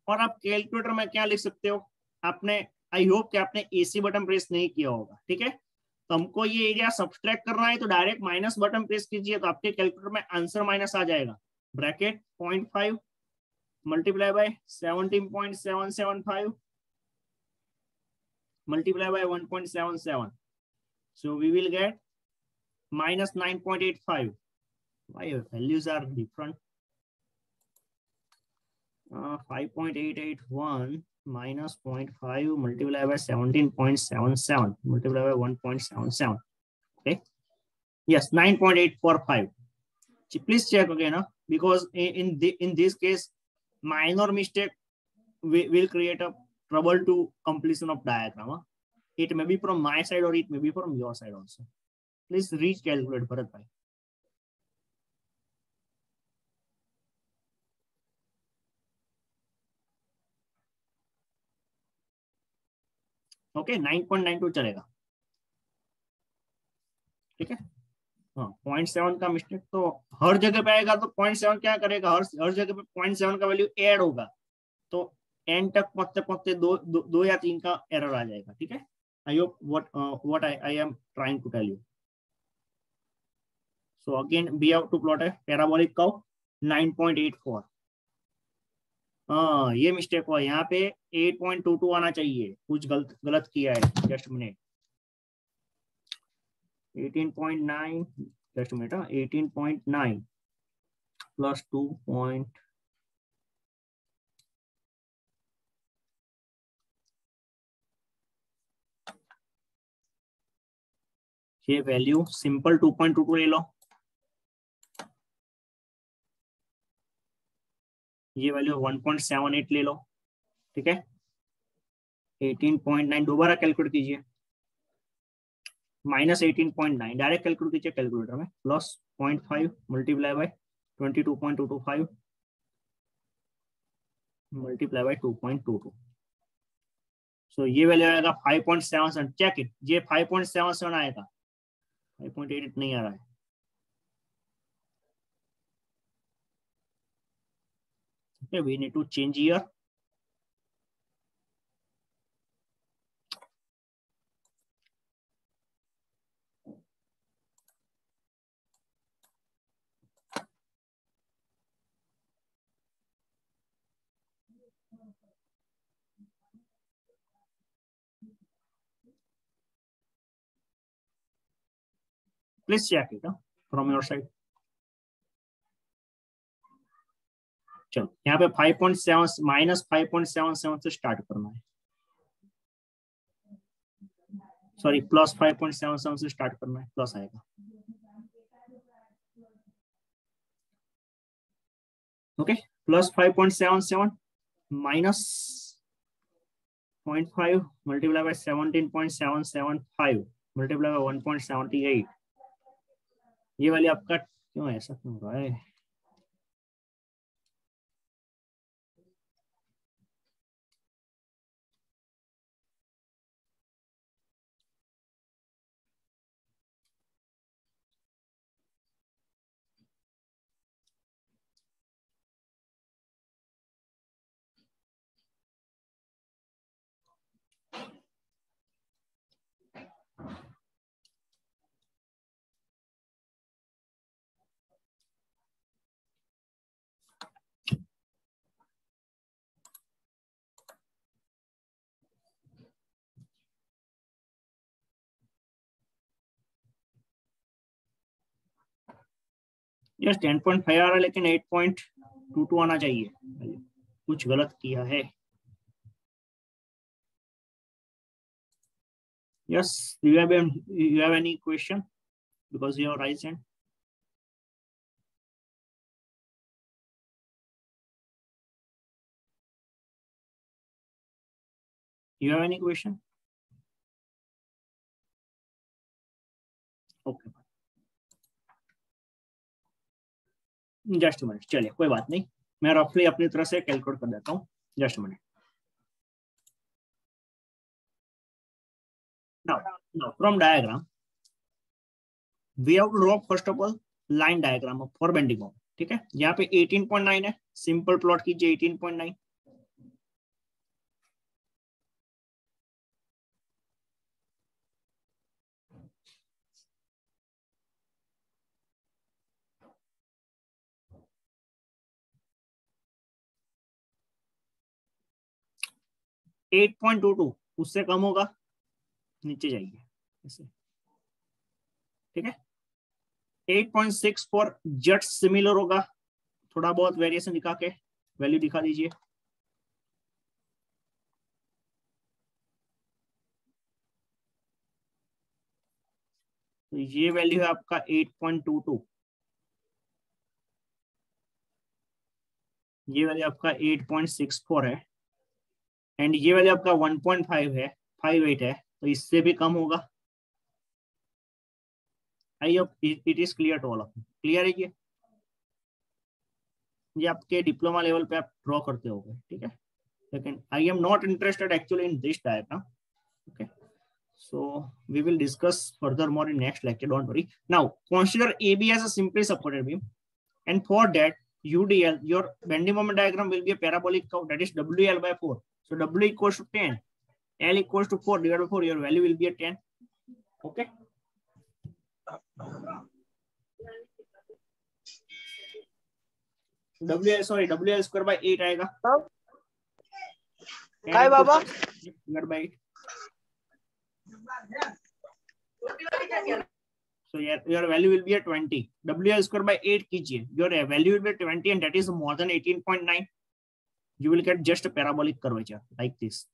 और आप कैलकुलेटर में क्या लिख सकते हो? आपने, आई होप कि आपने एसी बटन प्रेस नहीं किया होगा। ठीक है, तो हमको ये एरिया सब्सट्रैक्ट करना है, तो डायरेक्ट माइनस बटन प्रेस कीजिए, तो आपके कैलकुलेटर में आंसर माइनस आ जाएगा। Bracket 0.5 multiply by 17.775 multiply by 1.77, so we will get -9.85. why values are different? 5.881 minus 0.5 multiply by 17.77 multiply by 1.77. okay, yes, 9.845. please check again, because in this case minor mistake will create a trouble to completion of diagram. It may be from my side or it may be from your side also. Please recalculate, Bharat bhai. Okay, 9.92 चलेगा। ठीक है, हाँ, 0.7 का mistake तो हर जगह पे आएगा, तो 0.7 क्या करेगा? हर जगह पे 0.7 का वैल्यू ऐड होगा, तो एंड तक पहुंचते पहुंचते दो या 3 का एरर आ जाएगा। ठीक है, I hope what I am trying to tell you. So again we have to plot है पैराबोलिक कर्व 9.84। हाँ, ये मिस्टेक हुआ, यहाँ पे 8.22 आना चाहिए, कुछ गलत किया है। Just minute, 18.9, just minute, 18.9 plus 2. ये वैल्यू सिंपल 2.22 ले लो, ये वैल्यू 1.78 ले लो, ठीक है। 18.9 दोबारा कैलकुलेट कीजिए, माइनस 18.9 डायरेक्ट कैलकुलेट कीजिए कैलकुलेटर में, plus 0.5 multiply by 22.225 multiply bye 2.22, सो ये वैल्यू आएगा 5.77। चेक इट, ये 5.77 आएगा, 5.88 नहीं आ रहा है। Okay, we need to change here. Please check it from your side. चलो यहाँ पे 5.7 माइनस 5.77 से स्टार्ट करना है, सॉरी प्लस 5.77 से स्टार्ट करना है, प्लस आएगा। Okay, plus 5.77 minus 0.5 multiply by 17.775 multiply by 1.78, ये वाली आपका क्यों ऐसा क्यों हो रहा है? यस 10.5 आ रहा है, लेकिन 8.22 आना चाहिए, कुछ गलत किया है। Yes, do you have any question? Because you have raised hand. You have any question? Okay. Just a minute. चलिए कोई बात नहीं, मैं रफली अपनी तरह से कैलकुलेट कर देता हूँ। Just a minute. Now from diagram, we have to draw first of all line diagram for bending moment. ठीक है, यहाँ पे 18.9 है, सिंपल प्लॉट कीजिए 18.9। एट 8.22 उससे कम होगा, नीचे जाइए ऐसे, ठीक है। 8.64 जस्ट सिमिलर होगा, थोड़ा बहुत वेरिएशन दिखा के वैल्यू दिखा दीजिए। तो ये वैल्यू है आपका 8.22, ये वैल्यू आपका 8.64 है, एंड ये वैल्यू आपका 1.5 है, 58 है, तो इससे भी कम होगा। I hope it is clear to all of you. Clear है ये आपके डिप्लोमा लेवल पे आप ड्रॉ करते होगे, ठीक है, लेकिन आई am not interested actually in this diagram. Okay, so we will discuss further more in next lecture, don't worry. Now consider AB as a simply supported beam, and for that UDL, your bending moment diagram will be a parabolic curve, that is WL by 4. So W equals to 10, L equals to 4 divided by 4, your value will be a 10. Okay, WL square by 8 आएगा, काय बाबा divided by 8. So your value will be a 20. WL square by 8 कीजिए, your value will be 20, and that is more than 18.9. You will get just a parabolic curvature like this.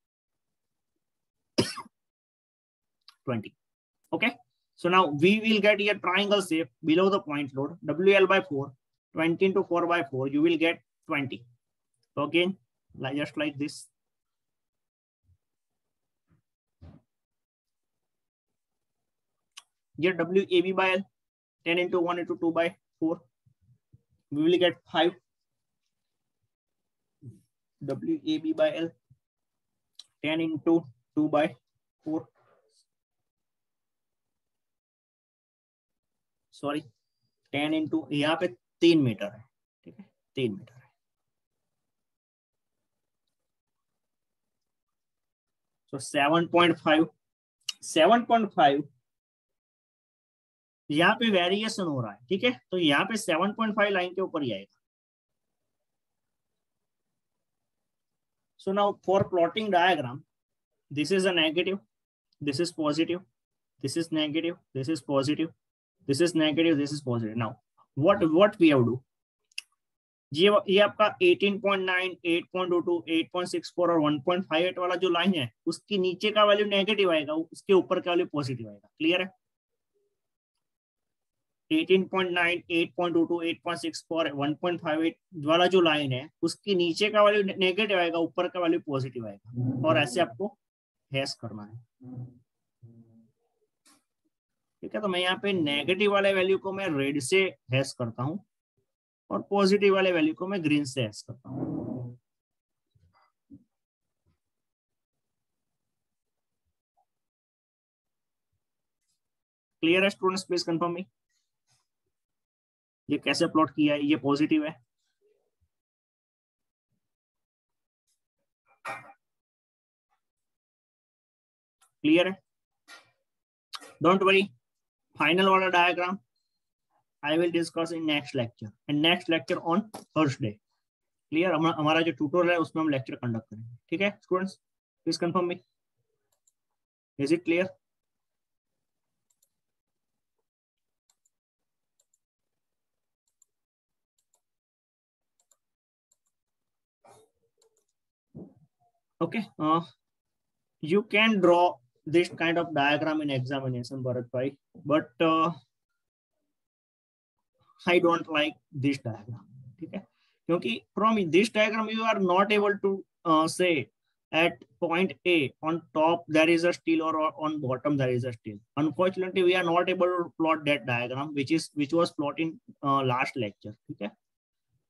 20. Okay. So now we will get a triangle shape below the point load, WL by 4, 20 into 4 by 4, you will get 20. So again, just like this. Here WAB by L, 10 into 1 into 2 by 4, we will get 5. WAB by L, 10 into 2 by 4. Sorry 10 into यहाँ पे 3 metre है, ठीक है 3 metre है. So 7.5 यहाँ पे variation हो रहा है, ठीक है. तो यहाँ पे 7.5 लाइन के ऊपर ही आएगा. So now for plotting diagram, this is a negative, this is positive, this is negative, this is positive, this is negative, this is positive. Now what we have to do, ये आपका 18.9, 8.22, 8.64 और 1.58 वाला जो line है उसके नीचे का value negative आएगा, उसके ऊपर का वैल्यू पॉजिटिव आएगा. क्लियर है. 18.9, 8.22, 8.64, 1.58 वाला जो लाइन है उसके नीचे का वैल्यू नेगेटिव आएगा, ऊपर का वैल्यू पॉजिटिव आएगा. और ऐसे आपको हैश करना है, ठीक है. तो मैं यहाँ पे नेगेटिव वाले वैल्यू को मैं रेड से हैश करता हूँ और पॉजिटिव वाले वैल्यू को मैं ग्रीन से हैश करता हूँ. क्लियर है स्टूडेंट्स? प्लीज कंफर्म मी. ये कैसे प्लॉट किया है, ये पॉजिटिव है. क्लियर है? डोंट वरी, फाइनल वाला diagram I will discuss in next lecture and next lecture on Thursday. Clear? हमारा जो ट्यूटोरियल है उसमें हम लेक्चर कंडक्ट करेंगे, ठीक है students? Please confirm me. Is it clear? Okay, you can draw this kind of diagram in examination, Bharat bhai, but I don't like this diagram. ठीक है, क्योंकि from this diagram you are not able to say at point A on top there is a steel or on bottom there is a steel. Unfortunately, we are not able to plot that diagram which was plotted in last lecture. ठीक है,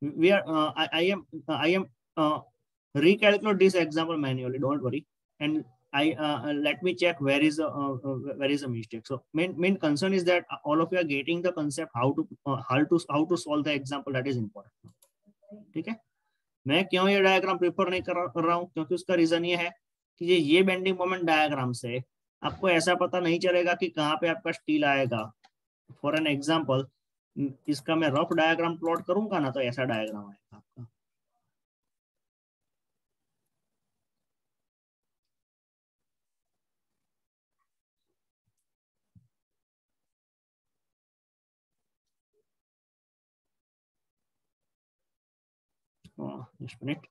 we are I am recalculate this example manually. Don't worry, and let me check where is a mistake. So main concern is that all of you are getting the concept how to solve the example. That is important. ठीक है, मैं क्यों ये diagram prefer नहीं कर रहा हूँ, क्योंकि उसका रीजन ये है कि ये बेंडिंग मोमेंट डायग्राम से आपको ऐसा पता नहीं चलेगा कि कहाँ पे आपका स्टील आएगा. फॉर एन एग्जांपल, इसका मैं रफ डायग्राम प्लॉट करूंगा ना तो ऐसा डायग्राम आएगा आपका. मिनट,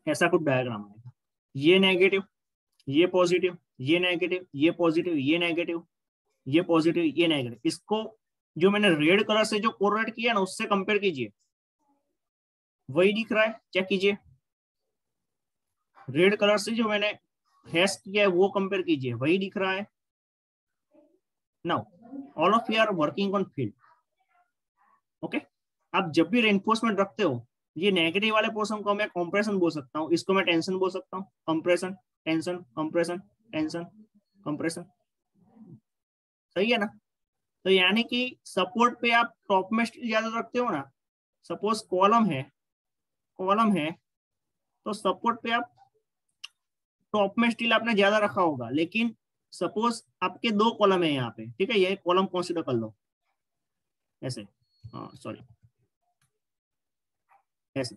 ऐसा कुछ डायग्राम आएगा. ये नेगेटिव, ये पॉजिटिव, ये नेगेटिव, ये पॉजिटिव, ये नेगेटिव, ये पॉजिटिव, ये नेगेटिव. इसको जो मैंने रेड कलर से जो कोरिलेट किया ना उससे कंपेयर कीजिए, वही दिख रहा है. चेक कीजिए, रेड कलर से जो मैंने हैश किया है वो कंपेयर कीजिए, वही दिख रहा है. Now all of you are working on field. Okay, आप जब भी रेनफोर्समेंट रखते हो, ये नेगेटिव वाले पोर्शन को मैं कंप्रेशन बोल सकता हूँ, इसको मैं टेंशन बोल सकता हूँ. Compression, tension, compression, tension, compression. सही है ना? तो यानी कि सपोर्ट पे आप टॉप में स्टील ज्यादा रखते हो ना, सपोज कॉलम है तो सपोर्ट पे आप टॉप में स्टील आपने ज्यादा रखा होगा. लेकिन सपोज आपके 2 कॉलम है यहाँ पे, ठीक है, ये कॉलम कंसीडर कर लो ऐसे, सॉरी ऐसे,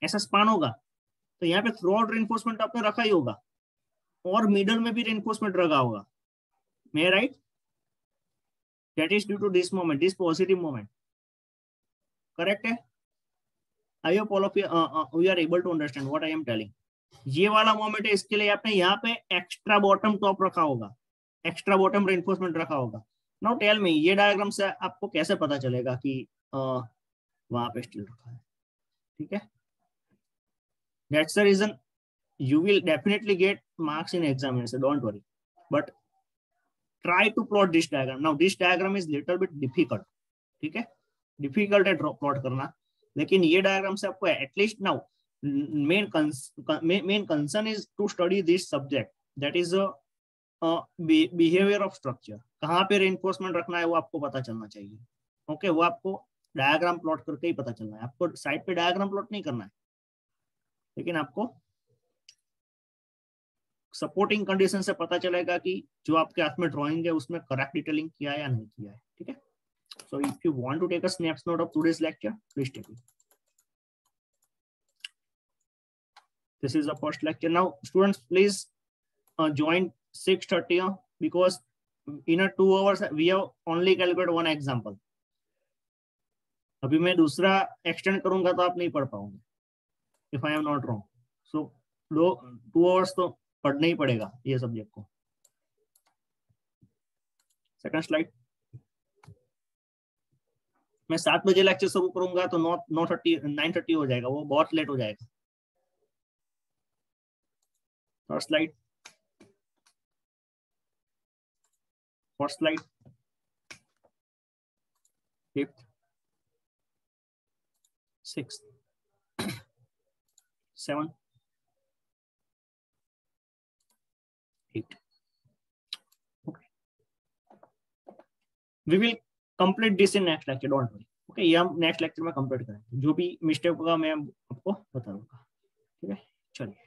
ऐसा स्पान होगा. तो यहाँ पे थ्रू आउट रेनफोर्समेंट आपने रखा ही होगा और मिडल में भी रेनफोर्समेंट रखा होगा. मैं right? That is due to this moment, this positive moment. Correct है? I hope all of you we are able to understand what I am telling. ये वाला मोमेंट है, इसके लिए आपने यहाँ पे एक्स्ट्रा बॉटम टॉप रखा होगा, एक्स्ट्रा बॉटम रेनफोर्समेंट रखा होगा। नाउ टेल मी, ये डायग्राम से आपको कैसे पता चलेगा कि वहां पे स्टील रखा है? ठीक है, that's the reason you will definitely get marks in examination, don't worry, but try to plot this diagram. Now this diagram is little bit difficult, ठीक है, डिफिकल्ट है प्लॉट करना, लेकिन ये डायग्राम से आपको at least now main concern is to study this subject, that is behaviour of structure. कहाँ पे रेनफोर्समेंट रखना है वो आपको पता चलना चाहिए। ओके, वो आपको डायग्राम प्लॉट करके ही पता चलना है, आपको साइड पे डायग्राम प्लॉट नहीं करना है, लेकिन आपको सपोर्टिंग कंडीशन से पता चलेगा कि जो आपके हाथ में ड्राइंग है उसमें करेक्ट डिटेलिंग किया है या नहीं किया है। ठीक है, so if you want to take a snapshot of today's lecture, please take it. This is the first lecture. Now students please join 6:30 because in a 2 hours we have only calculated one example. अभी मैं दूसरा extend करूंगा तो आप नहीं पढ़ पाओगे, if I am not wrong. So 2 hours तो पढ़ना ही पड़ेगा ये सब्जेक्ट को। Second slide. मैं 7 बजे लेक्चर शुरू करूंगा तो 9:30 हो जाएगा, वो बहुत लेट हो जाएगा। Third slide, fourth slide, fifth, sixth, seven, eight. Okay, we will complete this in next lecture, don't worry. Okay, ये हम नेक्स्ट लेक्चर में कंप्लीट करेंगे, जो भी मिस्टेक होगा मैं आपको बता दूंगा। ठीक है, चलिए।